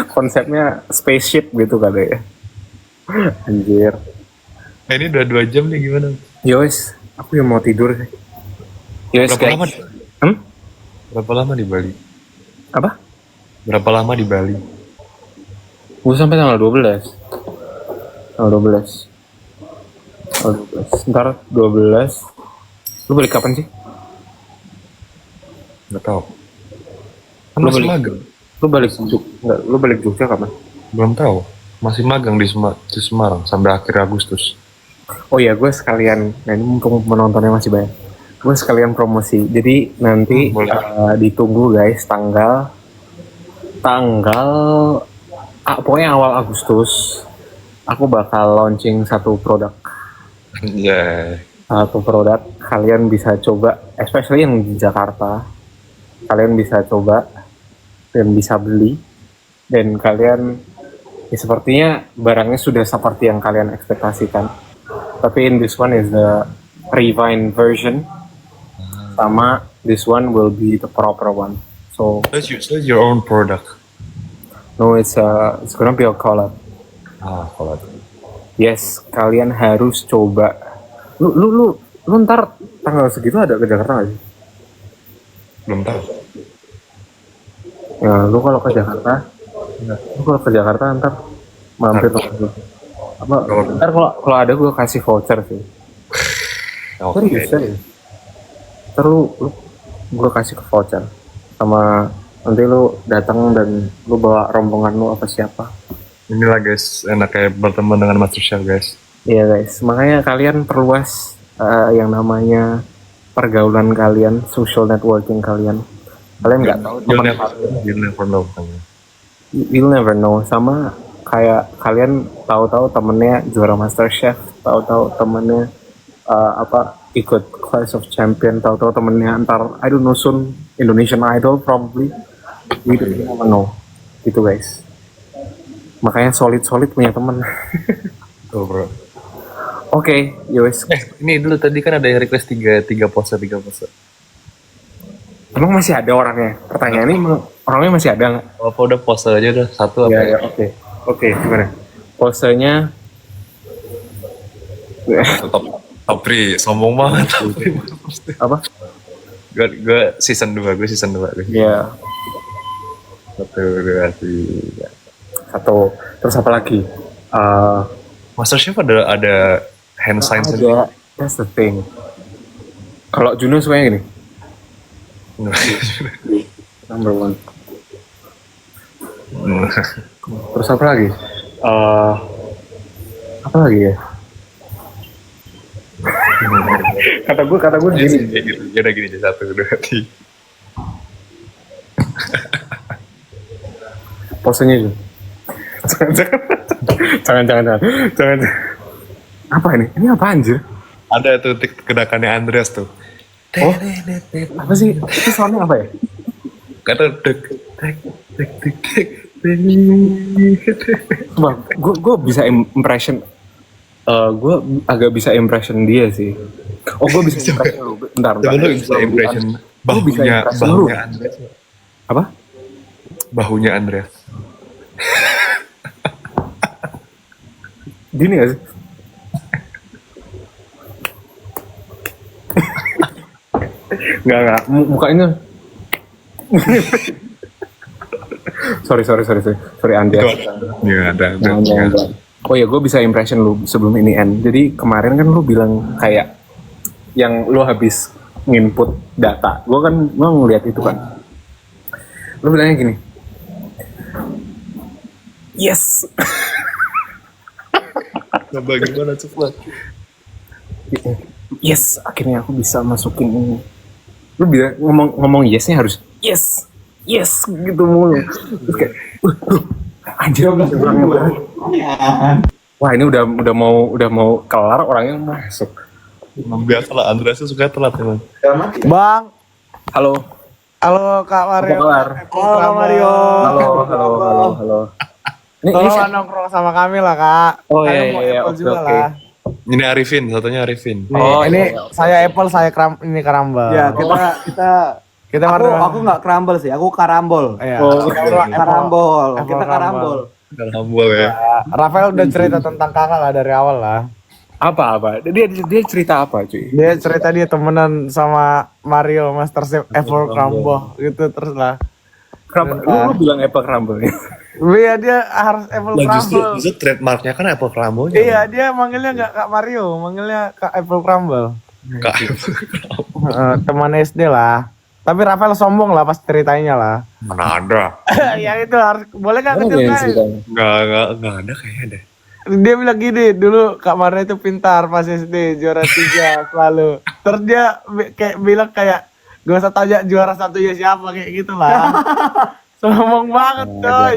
Konsepnya spaceship gitu kali ya. Anjir. Ini udah 2 jam nih, gimana? Yowes, aku yang mau tidur sih. Yowes guys. Berapa lama di Bali? Apa? Berapa lama di Bali? Gue sampai tanggal 12. Tanggal 12. Ntar 12. Lu balik kapan sih? Nggak tahu. Kan masih magang. Lu balik Jogja kapan? Belum tahu. Masih magang di Semarang sampai akhir Agustus. Oh iya, gue sekalian, nah ini mumpung penontonnya masih banyak, gue sekalian promosi. Jadi nanti ditunggu guys, tanggal pokoknya awal Agustus aku bakal launching satu produk. Satu produk kalian bisa coba, especially yang di Jakarta, kalian bisa coba dan bisa beli, dan kalian ya sepertinya barangnya sudah seperti yang kalian ekspektasikan. Tapi in this one is the refined version, sama this one will be the proper one. So it's your own product. No, it's gonna be a collab. Collab. Yes, kalian harus coba. Lu ntar tanggal segitu ada ke Jakarta nggak sih? Belum tahu. Ya, lu kalau ke Jakarta ntar mampir ke apa? Ntar kalau ada gue kasih voucher sih. Serius. Ntar lu gue kasih ke voucher, sama nanti lu datang dan lu bawa rombongan lu apa siapa. Inilah guys, enak kayak berteman dengan Master Chef guys. Iya guys, makanya kalian perluas yang namanya pergaulan kalian, social networking kalian. Kalian nggak tahu teman kalian. You'll never know. Sama kayak kalian tahu-tahu temennya juara Master Chef, tahu-tahu temennya ikut Clash of Champion, tahu-tahu temennya antar I don't know soon Indonesian Idol probably. We don't even know. Gitu guys. Makanya solid punya temen. Tuh bro. Oke, yowes. Ini dulu tadi kan ada yang request 3 pose. Emang masih ada orangnya? Pertanyaannya orangnya masih ada nggak? Apa udah pose aja udah satu apa? Ya, oke, gimana? Posenya top 3, sombong banget. apa? Gue season 2. Iya. 1, 2, 3. Satu. Terus apa lagi? Master Chef ada hand sign sendiri. That's the thing. Kalau Juno sukanya gini. Number 1. Terus apa lagi? Apa lagi ya? kata gue gini. Ya udah gini aja 1, 2, 3. Posenya juga. Jangan. Apa ini? Ini apa anjir? Ada tuh gerakannya Andreas tuh. Oh, apa sih? Itu soalnya apa ya? Kata dek. Bang, gue bisa impression. Gue agak bisa impression dia sih. Oh, gue bisa impression lu. Bentar. Coba lu bisa impression bahunya Andreas. Apa? Bahunya Andreas. Gini gak sih? Enggak. Mukanya. Sorry, Andreas. Iya, ada. Oh ya, gue bisa impression lu sebelum ini end. Jadi kemarin kan lu bilang kayak yang lu habis nginput data. Gue ngeliat itu kan. Lu bilangnya gini. Yes. Coba gimana coba? Yes, akhirnya aku bisa masukin ini. Lu bilang ngomong yesnya harus yes gitu mulu. Terus kayak, anjir, orangnya banget. Wah, ini udah mau kelar, orangnya masuk. Biasalah Andreas suka telat emang. Bang, Halo. halo Kak Mario. Apa kabar? Halo Kak Mario. Halo. Tolong nongkrong sama kami lah Kak. Oh, Kalian iya, mau iya, Apple oke, juga oke. lah. Ini Arifin, satunya Arifin. Nih, Oh, ini iya. saya Apple, saya ini Karambel. Ya kita aku nggak kerambel sih, aku karambol. Iya. Oh, Kita berdua Karambol, Apple kita karambol. Alhamdulillah ya. Rafael udah cerita tentang kakak lah dari awal lah. Apa? Dia cerita apa, cuy? Dia cerita dia temenan sama Mario Master Chef Apple Crumble gitu terus lah. Lu bilang Apple Crumble ya? Iya dia harus Apple Crumble. Justru trademarknya kan Apple Crumble. Iya dia manggilnya nggak Kak Mario, manggilnya Kak Apple Crumble. Kak. Teman SD lah. Tapi Rafael sombong lah pas ceritainnya lah. Mana ada? Ya itu harus boleh nggak Mana dia yang keceritain? ceritanya? Enggak ada kayaknya deh. Dia bilang gini, dulu Kak Mario itu pintar pas SD, juara 3 selalu. Terus dia kayak bilang kayak gak usah tanya juara satunya siapa kayak gitu lah. Sombong banget coy.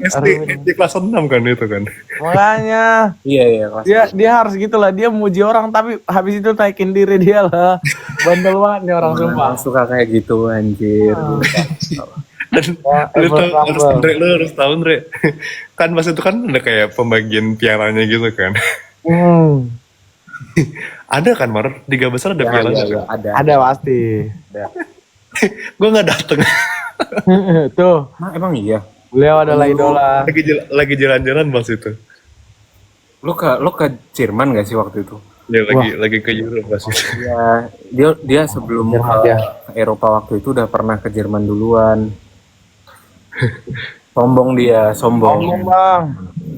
SD kelas 6 kan itu kan. Makanya Iya, kelas. dia harus gitu lah, dia muji orang tapi habis itu naikin diri dia lah. Bandel banget nih orang sumpah. Suka kayak gitu, anjir. Dan lu harus tahu Andre. Kan pas itu kan ada kayak pembagian pialanya gitu kan. Ada kan Mar, 3 besar ada pialanya kan. Ada pasti. Gue nggak dateng. Tuh, Nah, emang iya. beliau adalah idola. lagi jalan-jalan pas itu. Lu ke Jerman gak sih waktu itu? Ya lagi ke Europe pas itu. Ya, dia sebelum ke Eropa waktu itu udah pernah ke Jerman duluan. Sombong dia, sombong. Ngomong bang.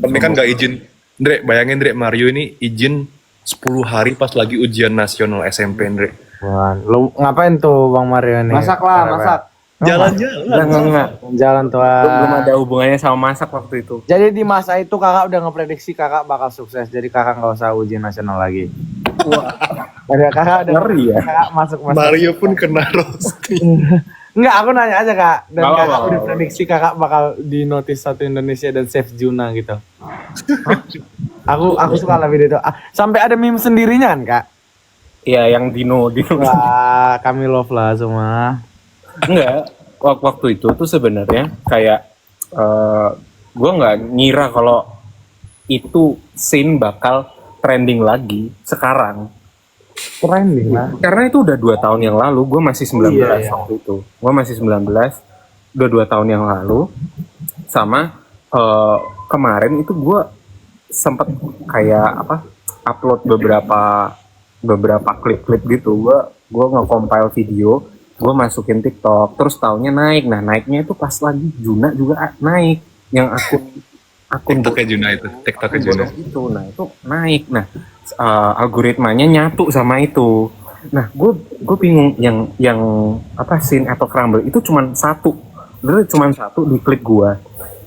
Tapi kan nggak izin. Andre, bayangin Andre, Mario ini izin 10 hari pas lagi ujian nasional SMP Andre. Wah, lu ngapain tuh Bang Mario nih? Masak lah, masak. Jalan-jalan. Enggak. Jalan tuh. Belum ada hubungannya sama masak waktu itu. Jadi di masa itu kakak udah ngeprediksi kakak bakal sukses. Jadi kakak nggak usah ujian nasional lagi. Wah. Kakak udah Ngeri ya. Kakak masuk. Mario pun kena roasting. Enggak, aku nanya aja kak. Dan Gak kakak apa-apa. udah prediksi kakak bakal di notice satu Indonesia dan save Juna gitu. aku suka lah video itu. Sampai ada meme sendirinya kan kak. Iya, yang Dino. Wah, kami love lah semua. Enggak, waktu itu tuh sebenarnya kayak gue nggak ngira kalau itu scene bakal trending lagi sekarang. Trending lah. Karena itu udah 2 tahun yang lalu, gue masih 19 Iya. waktu itu. Gue masih 19, udah 2 tahun yang lalu. Sama kemarin itu gue sempet kayak upload beberapa klip-klip gitu. Gue nge-compile video, gue masukin TikTok, terus tahunnya naik. Nah, naiknya itu pas lagi Juna juga naik, yang akun TikToknya Juna itu, TikToknya Juna. itu. Nah, itu naik. Nah, algoritmanya nyatu sama itu. Nah, gue bingung yang scene Apple Crumble itu cuman satu, bener cuman satu di klip gue.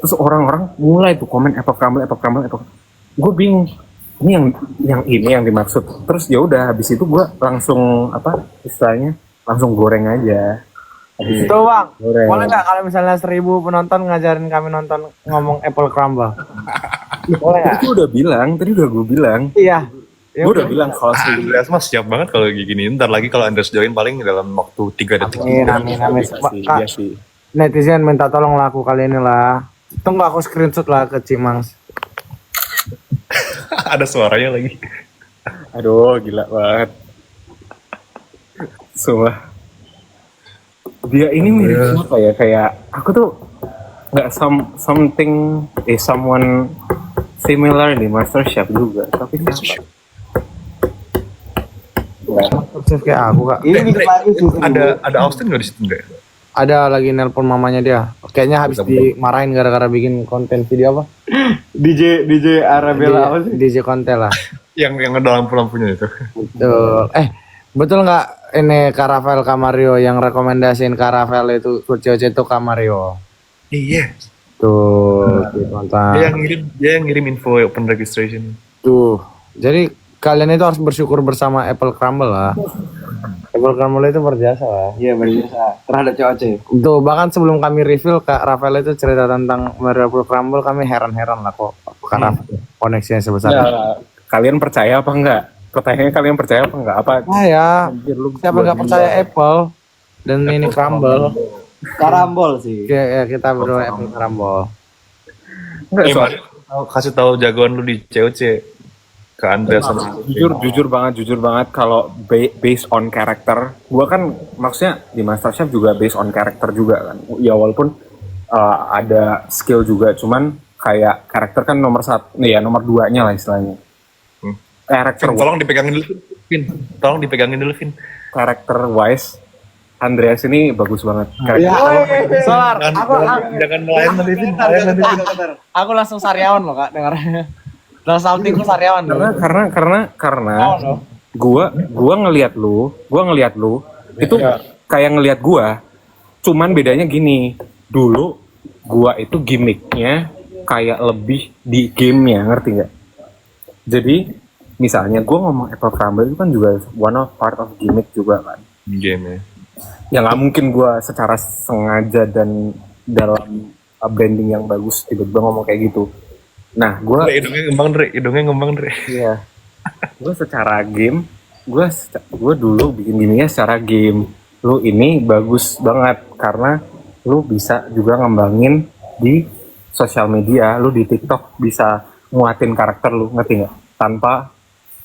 Terus orang-orang mulai tuh komen Apple Crumble. Gue bingung. Ini yang dimaksud. Terus ya udah habis itu gue langsung istilahnya langsung goreng aja. Tuh bang, Boleh. boleh nggak kalau misalnya 1000 penonton ngajarin kami nonton ngomong Apple Crumble? Boleh nggak? Tadi udah gue bilang. Iya. Ya Gue udah udah. bilang kalau Andreas mah siap banget kalau kayak gini. Ntar lagi kalau Andreas join paling dalam waktu 3 detik. Amin. Kak, Iya sih. netizen minta tolong lah aku kali ini lah. Tunggu aku screenshot lah ke Cimangs. Ada suaranya lagi. Aduh, gila banget. Sumpah. Dia ini mirip apa ya? Kayak aku tuh nggak someone similar di MasterChef juga. Tapi siapa? Sukses kayak aku kak. Ini lagi sih. Ada Austin nggak di situ nggak? Ada lagi nelpon mamanya dia. Kayaknya habis dimarahin gara-gara bikin konten video apa? DJ Arabella apa sih? DJ konten lah. Yang ada lampu-lampunya itu. Betul. Betul nggak ini Kak Rafael Kamario yang rekomendasiin Kak Rafael itu COC itu Kamario? Iya. Tuh, mantap. Dia yang ngirim info open registration. Tuh, jadi kalian itu harus bersyukur bersama Apple Crumble lah. Apple Crumble itu berjasa lah. Iya berjasa terhadap COC. Tuh, bahkan sebelum kami reveal Kak Rafael itu cerita tentang Mario Apple Crumble, kami heran-heran lah kok karena koneksinya sebesar itu. Kalian percaya apa enggak? Pertanyaannya kalian percaya apa enggak? Apa? Ya, siapa nggak percaya Apple dan ini Crumble? Karambol sih. Ya, kita berdua Apple Crumble. Enggak, kasih tahu jagoan lu di COC ke Andreas sama Jujur banget kalau based on karakter, gua kan maksudnya di MasterChef juga based on karakter juga kan. Ya walaupun ada skill juga, cuman kayak karakter kan nomor 2-nya lah istilahnya. Karakter Tolong dipegangin dulu, Vin. karakter wise, Andreas ini bagus banget. Solar, Jangan melayan nanti, Vin. aku langsung Saryawan loh kak dengarnya. Dalam saltingku Saryawan loh. Karena gua ngelihat lu itu kayak ngelihat gua, cuman bedanya gini, dulu gua itu gimmicknya kayak lebih di gamenya, ngerti nggak? Jadi misalnya gua ngomong Apple Crumble itu kan juga one of part of gimmick juga kan. Game ya. Ya nggak mungkin gua secara sengaja dan dalam branding yang bagus tiba-tiba ngomong kayak gitu. Nah, hidungnya ngembang, Dre. Iya. Gue secara game, gue dulu bikin gininya secara game. Lu ini bagus banget karena lu bisa juga ngembangin di sosial media, lu di TikTok bisa nguatin karakter lu, ngerti nggak? Tanpa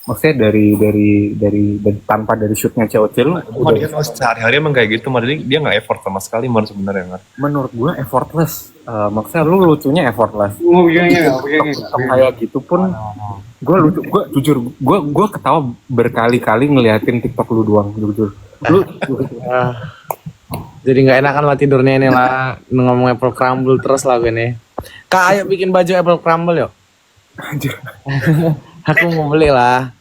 maksudnya tanpa dari shootnya COC lu Dia sehari-hari emang kayak gitu, maksudnya dia nggak effort sama sekali sebenarnya nggak. menurut gue effortless. Maksudnya lu lucunya effortless. Iya. Kayak gitu pun gue lucu, gue jujur gue ketawa berkali-kali ngeliatin TikTok lu doang, jujur. Jadi nggak enakan lah tidurnya ini lah ngomong Apple Crumble terus lah gue nih. Kak, ayo bikin baju Apple Crumble yuk. Anjir. Aku mau beli lah.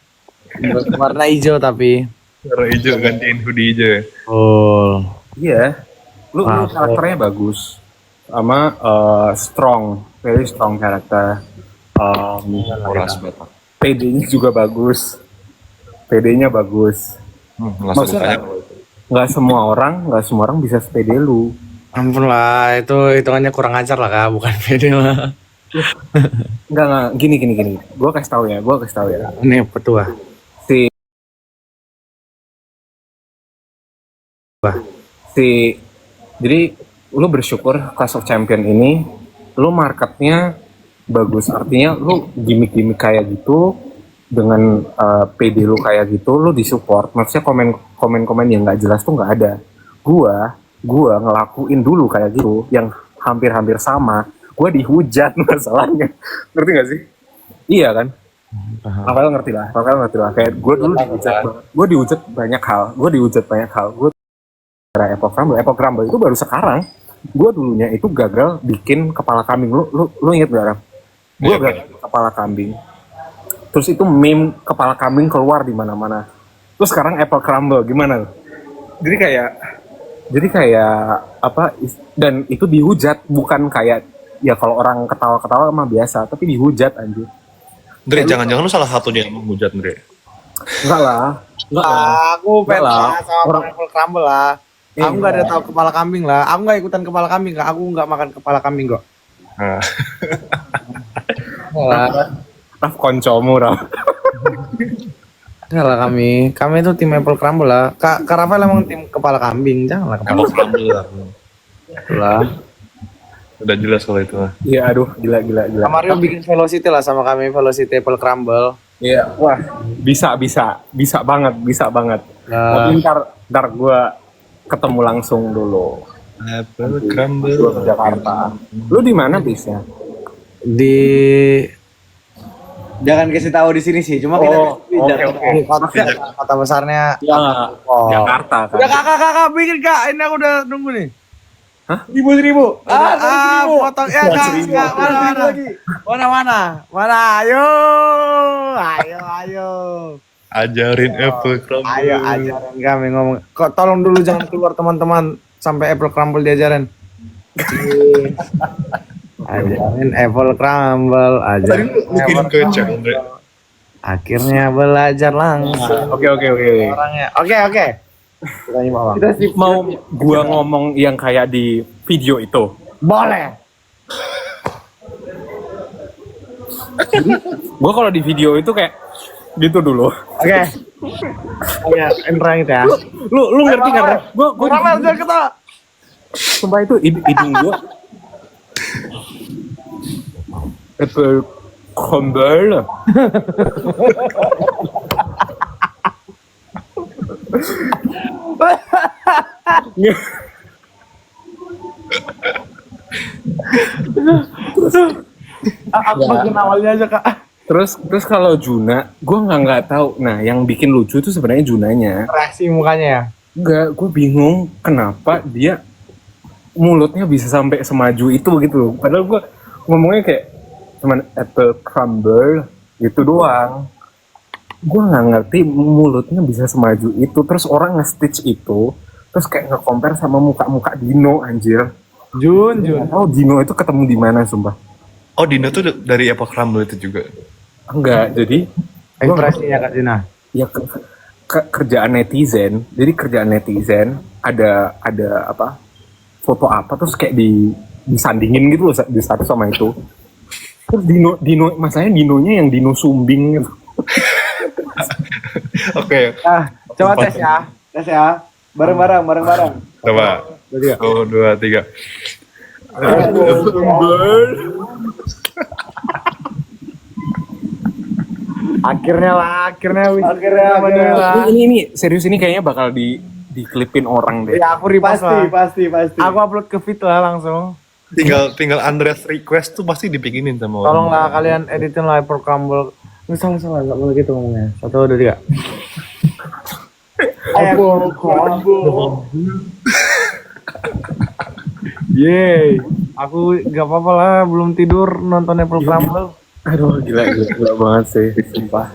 Warna hijau tapi. Warna hijau gantiin hoodie hijau ya. Oh. Iya. Lu karakternya bagus. Sama strong, very strong karakter. PD-nya juga bagus. PD-nya bagus. Maksudnya nggak semua orang bisa sepede lu. Ampun lah, itu hitungannya kurang ajar lah kak, bukan pede lah. Enggak, gini. Gue kasih tahu ya. Ini petua. Jadi lu bersyukur Clash of Champion ini, lu marketnya bagus. Artinya lu gimmick-gimmick kayak gitu, dengan PD lu kayak gitu, lu disupport. Maksudnya komen-komen yang nggak jelas tuh nggak ada. Gua ngelakuin dulu kayak gitu, yang hampir-hampir sama. Gue dihujat masalahnya, ngerti gak sih? Iya kan? Rafael ngerti lah. Kayak gue dulu dihujat banyak hal. Gue Apple Crumble itu baru sekarang. Gue dulunya itu gagal bikin kepala kambing. Lu inget gak, Ram? Gue gagal kepala kambing. Terus itu meme kepala kambing keluar di mana-mana. Terus sekarang Apple Crumble gimana? Jadi kayak apa? Dan itu dihujat, bukan kayak ya kalau orang ketawa-ketawa mah biasa, tapi dihujat anjir. Dre, jangan-jangan lu salah satunya yang menghujat, Dre. Enggak lah. Aku pengen sama Apple Crumble lah. Aku nggak ada tahu kepala kambing lah. Aku nggak ikutan kepala kambing kak. Aku nggak makan kepala kambing kok. Nah, Raf koncomu Raf. Enggak lah kami itu tim Apple Crumble lah. Kak Rafael emang tim kepala kambing, janganlah kepala emang crumble lah. lah. Udah jelas kalau itu mah. Iya aduh gila. Kak Mario bikin velocity lah sama kami, velocity Apple Crumble. Iya, wah bisa banget. Tapi ntar gue ketemu langsung dulu. Apple Gue crumble. ke Jakarta. Lu di mana bisnya? Di Jangan kasih tahu di sini sih, cuma kita Oke. kota besarnya. Ya, Jakarta kan. Udah kakak bikin kak, ini aku udah nunggu nih. Ribu. Potong ya kak, mana, ayo. Ajarin Apple crumble. Ayo ajarin kami ngomong. Kok tolong dulu jangan keluar teman-teman sampai Apple Crumble diajarin. Ajarin Apple Crumble, Tadi ajarin. lu kirim ke chat, Andre. Akhirnya belajar langsung. Oke. Orangnya. Oke. Kita nyimak bang. Kita sih mau gua ngomong yang kayak di video itu. Boleh. Gua kalau di video itu kayak gitu dulu. Oke. Ya, Indra itu ya. Lu ngerti kan? Gua Rafael jangan ketawa. sumpah itu hidung gua. Apple crumble. Aku bagian awalnya aja kak. Terus kalau Juna, gue nggak tahu. Nah, yang bikin lucu itu sebenarnya Junanya. Reaksi mukanya ya. Enggak, gue bingung kenapa dia mulutnya bisa sampai semaju itu gitu loh. Padahal gue ngomongnya kayak cuman apple crumble gitu doang. Gue nggak ngerti mulutnya bisa semaju itu. Terus orang nge-stitch itu, terus kayak nge-compare sama muka-muka Dino anjir. Jun. Oh, Dino itu ketemu di mana sumpah? Oh, Dino tuh dari Apple crumble itu juga. Enggak, jadi Ekspresinya kak Dina. ya kerjaan netizen. Jadi kerjaan netizen ada apa? Foto apa terus kayak disandingin gitu loh di status sama itu. Terus Dino masalahnya Dinonya yang Dino sumbing gitu. Oke. Coba tes ya. Tes ya. Bareng-bareng. Coba. 1, 2, 3. Akhirnya. Ini serius ini kayaknya bakal diklipin orang deh. Ya aku repost lah. Pasti. Aku upload ke feed lah langsung. Tinggal Andreas request tuh pasti dibikinin sama orang. Tolonglah kalian editin lah Apple Crumble. Nggak salah, nggak boleh gitu ngomongnya. 1, 2, 3. Apple Crumble. Yeay. Aku nggak apa-apa lah, belum tidur nonton Apple Crumble. Aduh gila banget sih, sumpah.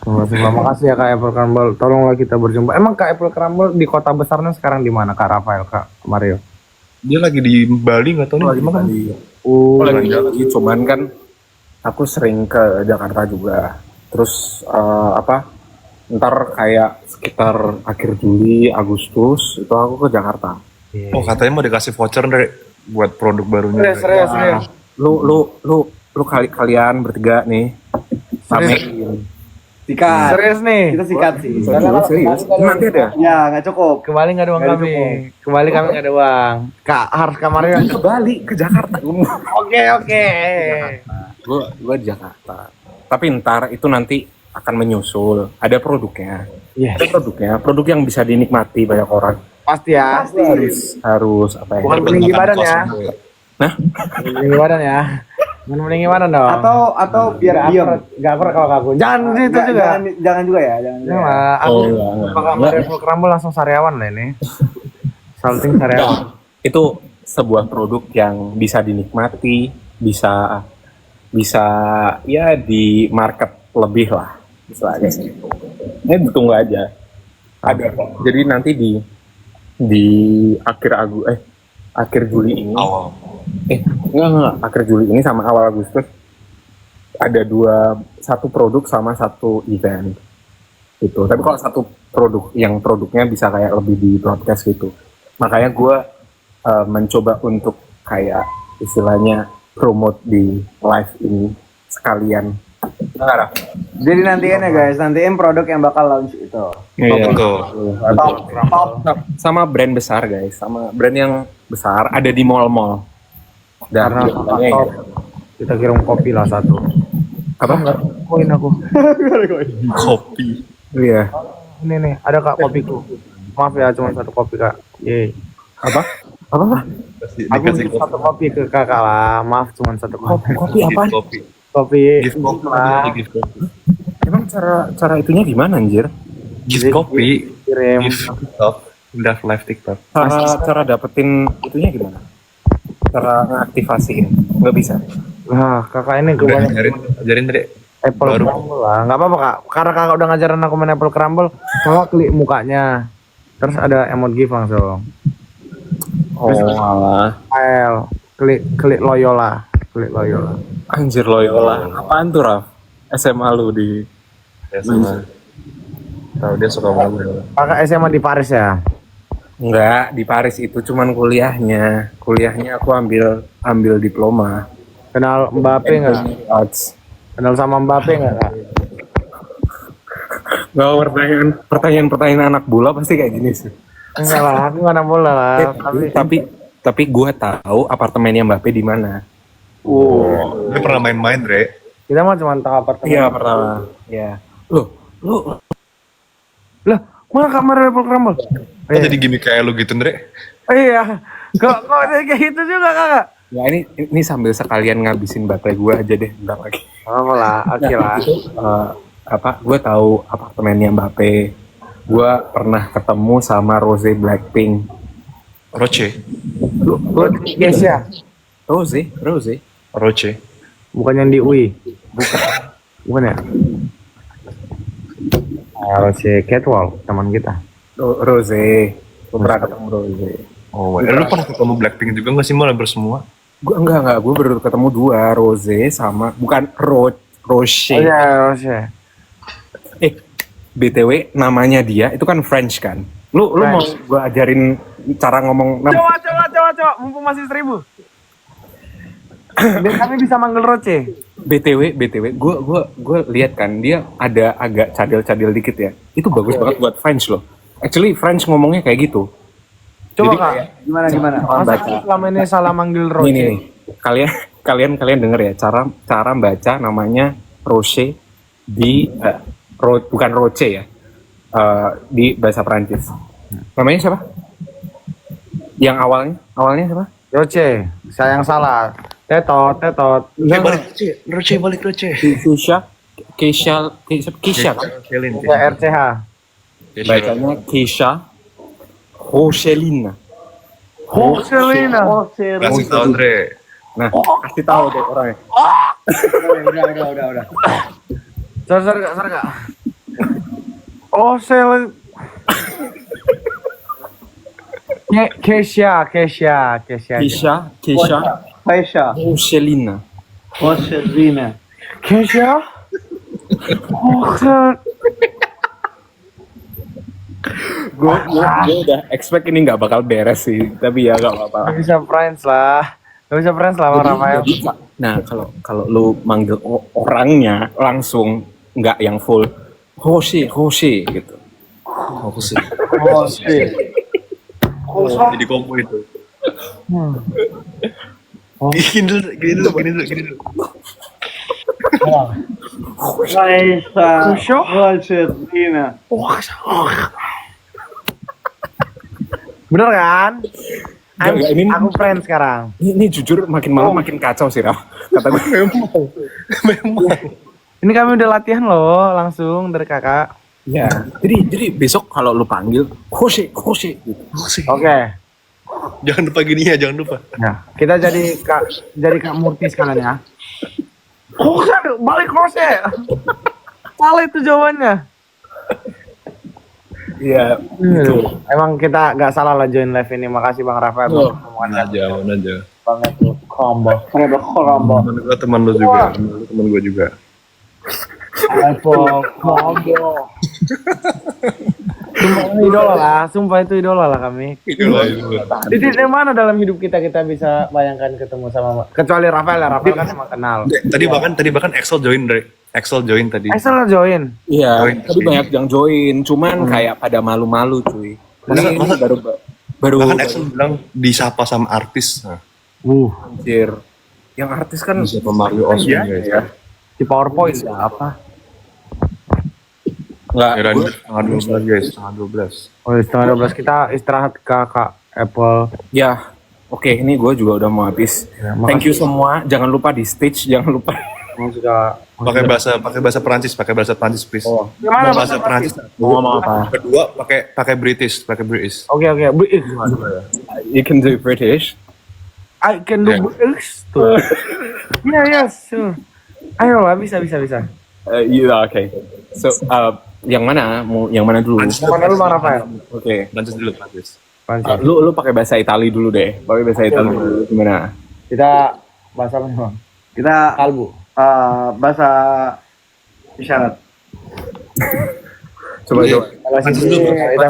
Terima kasih ya Kak Apple Crumble. Tolonglah kita berjumpa. Emang Kak Apple Crumble di kota besarnya sekarang di mana Kak Rafael, Kak Mario? Dia lagi di Bali nggak tahu nih gimana. Lagi cuman kan aku sering ke Jakarta juga. Terus ntar kayak sekitar akhir Juli, Agustus itu aku ke Jakarta. Oh, katanya mau dikasih voucher dari buat produk barunya. Serius. Lu kalian bertiga nih samein. Sikat. Serius nih. Kita sikat sih. Serius. Nanti ada. Ya, nggak cukup. Kembali nggak ada uang Nggak kami. cukup. Kembali kami nggak ada uang. Kak harus Kak Mario. Ke Bali, ke Jakarta. Oke. Gua di Jakarta. Tapi ntar itu nanti akan menyusul. Ada produknya. Yes. Ada produknya. Produk yang bisa dinikmati banyak orang. Pasti ya. Harus apa ya? Bukan meninggi badan ya. Nah, Meninggi badan ya. Meninggi badan dong. Atau biar diam. Gak aku kalau aku. Jangan itu juga. Jangan juga ya. Jangan juga. Jangan lah. Aku enggak. bakal Apple Crumble langsung sariawan lah ini. Salting sariawan. itu sebuah produk yang bisa dinikmati, bisa ya di market lebih lah, misalnya gitu. Ini ditunggu aja. Ada kok. Jadi nanti di akhir Juli ini. Awal. Enggak, akhir Juli ini sama awal Agustus ada satu produk sama satu event gitu. Tapi kalau satu produknya bisa kayak lebih di broadcast gitu. Makanya gue mencoba untuk kayak istilahnya promote di live ini sekalian. Nah, Jadi nantiin ya guys, nantiin produk yang bakal launch itu. iya. Betul. Top. Sama brand besar guys, sama brand yang besar ada di mall-mall. Dan Karena jualannya top, ya. kita kirim kopi lah satu. Apa? Koin aku. Kopi. Iya. Ini nih, ada kak kopiku. Maaf ya, cuma satu kopi kak. Yeay. Apa? Aku Dikasih beli satu kopi ke kakak lah. Maaf, cuma satu kopi. Kopi apa? Kopi. Kopi. Gift kopi. lah. Gift kopi. Emang cara itunya gimana anjir? Gift kopi. Kirim. Gift TikTok. Udah live TikTok. Cara dapetin itunya gimana? Cara ngaktifasiin? Nggak bisa. Nah, kakak ini Udah kebanyakan ajarin tadi. Apple baru. Crumble lah. Nggak apa-apa kak. Karena kakak udah ngajarin aku main Apple Crumble, kakak klik mukanya. Terus ada emot gift langsung. Oh alah. File. Klik Loyola. Klik Loyola. Anjir Loyola. Apaan tuh Raf? SMA lu di Ya sama. Tahu dia suka banget. Kakak SMA di Paris ya? Enggak, di Paris itu cuman kuliahnya. Kuliahnya aku ambil diploma. Kenal Mbappe nggak? Arts. Kenal sama Mbappe nggak kak? Nggak, pertanyaan anak bola pasti kayak gini sih. Enggak lah, aku nggak bola lah. Tapi gue tahu apartemennya Mbappe di mana. Dia pernah main-main, Dre. Kita mah cuma tahu apartemen. Iya pertama. Iya. Lu Lah, mana kamar Apple Crumble? Kan jadi gimmick kayak lu gitu, Dre. Iya. Kok kayak gitu juga kakak? ya ini sambil sekalian ngabisin baterai gue aja deh bentar lagi. Apa lah, oke lah. Gue tahu apartemennya Mbappe. Gue pernah ketemu sama Rose Blackpink. Roche. Lu Kesha. Rose. Roche. Bukan yang di UI. Bukan ya? Harus Catwalk, teman kita. Rose. Gue pernah ketemu Rose. Oh, lu pernah ketemu Blackpink juga nggak sih, malah bersemua? Gue enggak. Gue baru ketemu dua, Rose sama bukan Roche. Oh iya, Rose. BTW namanya dia itu kan French kan. Lu mau gue ajarin cara ngomong Coba, mumpung masih 1000. Biar kami bisa manggil Roche. BTW, gue lihat kan dia ada agak cadel-cadel dikit ya. Itu bagus banget buat French loh. Actually French ngomongnya kayak gitu. Coba Jadi kak, Gimana? masa selama ini salah manggil Roche? Nih. Kalian denger ya cara baca namanya Roche di bukan Roche ya. Di bahasa Perancis. Namanya siapa? Yang awalnya siapa? Roche, saya yang salah. Tetot. Roche balik Roche. Keisha kan? Ya RCH. Bacanya Keisha Roselina. Roselina. Kasih tau, Dre. Nah, kasih tahu deh orangnya. Udah. Sorry kak. Oh, Kesha. Faisha. Roselina. Kesha? Gue udah expect ini nggak bakal beres sih, tapi ya nggak apa-apa. Gak bisa friends lah sama Rafael. Nah, kalau lu manggil orangnya langsung nggak yang full Jose gitu. Jadi kompo itu. Gini dulu. Bener kan? Nggak, ini- Aku friends sekarang. Ini jujur makin malam makin kacau sih, Raf. Kata gue. Memang. Ini kami udah latihan loh, langsung dari kakak. Ya, jadi besok kalau lu panggil Jose gitu. Oke. Jangan lupa gini ya, jangan lupa. Nah, kita jadi Kak Murti sekalian ya. Balik Rose. Salah itu jawabannya. Iya, Gitu. Emang kita nggak salah lah join live ini. Makasih Bang Rafael. Mana aja. Banget tuh. Combo. Teman lu juga, teman gue juga. Sumpah itu idola lah kami. Titik yang mana dalam hidup kita bisa bayangkan ketemu sama kecuali Rafael ya, Rafael kan emang kenal. Tadi bahkan Excel join tadi. Excel join. Iya, Join, tadi banyak yang join, cuman kayak pada malu-malu cuy. Ini baru Bahkan Excel bilang disapa sama artis. Nah, anjir. Yang artis kan disapa Mario Osborne guys. ya. Di PowerPoint apa? Enggak, Ya, dan setengah 12 guys, setengah 12. Oh, setengah 12 kita istirahat ke Kak Apple. ya. Oke, ini gue juga udah mau habis. Ya, Thank you semua. Jangan lupa di stage, jangan lupa. Pakai bahasa Perancis please. Oh. Gimana bahasa Perancis? Mau ngomong apa? Kedua pakai British. Oke. You can do British. I can do British tuh. Iya, sure. Ayo lah, bisa. Iya, oke. So, yang mana? Mau yang mana dulu? Prancis. Mana lu Bang Rafael? Oke. Prancis dulu, Prancis. Lu pakai bahasa Itali dulu deh. Pakai bahasa Itali dulu. Gimana? Kita bahasa apa nih, Bang? Kita Kalbu. bahasa isyarat. Coba.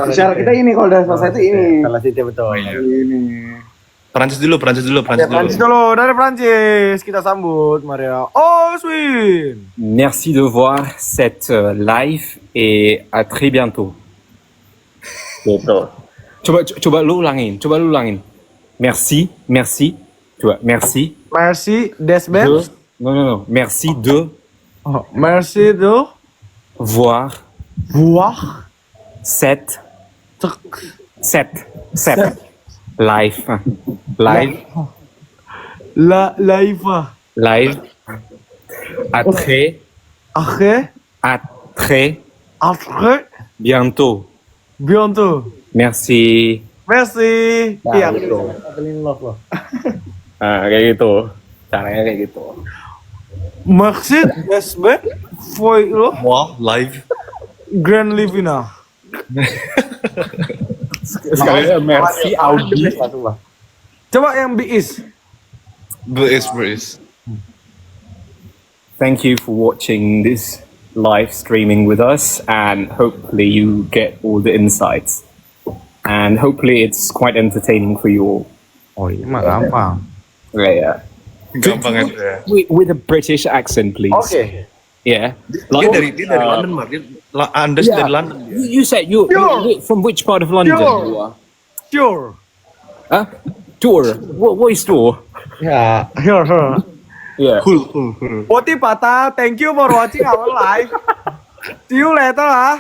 Isyarat kita ini kalau udah selesai itu ini. Salah sih betul. Ini. Prancis dulu. Prancis dulu, dari Prancis kita sambut Maria Oswin. Merci de voir cette live et à très bientôt. Gitu. Coba lu ulangin. Merci. Coba merci. Merci Desben. Non. Merci de Merci de voir cette live la live. à très bientôt. Merci. Iya, Kayak gitu. Caranya kayak gitu. Merci Desben foi lo Wah, live. Grand Livina. Sekali merci Audi. Coba yang biis. British. Thank you for watching this live streaming with us, and hopefully you get all the insights. And hopefully it's quite entertaining for you all. Oh iya mah gampang. Yeah. Gampang aja ya. With a British accent, please. Oke. Yeah. Dia dari London, Mar. Andes dari London. You said you from which part of London? You are? Sure. Huh? Tour. What is tour? Ya, sure. Yeah. Poti Pata, thank you for watching our live. See you later lah.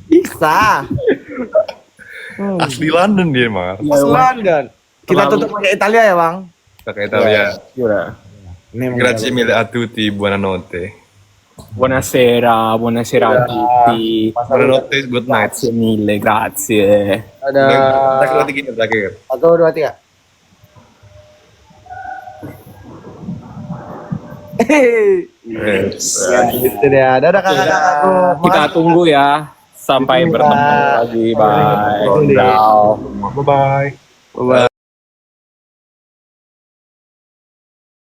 Bisa. Asli London dia, Mar. London. Kita tutup pakai Italia ya, Bang. Pakai Italia. Yeah. Grazie mille a tutti, buonanotte. Buonasera a tutti. Buonanotte, good night. Grazie mille, grazie. Terakhir gini, terakhir. 1, 2, 3. Gitu deh. Dadah kakak-kakakku. Kita tunggu ya sampai bertemu lagi. Bye. Bye-bye.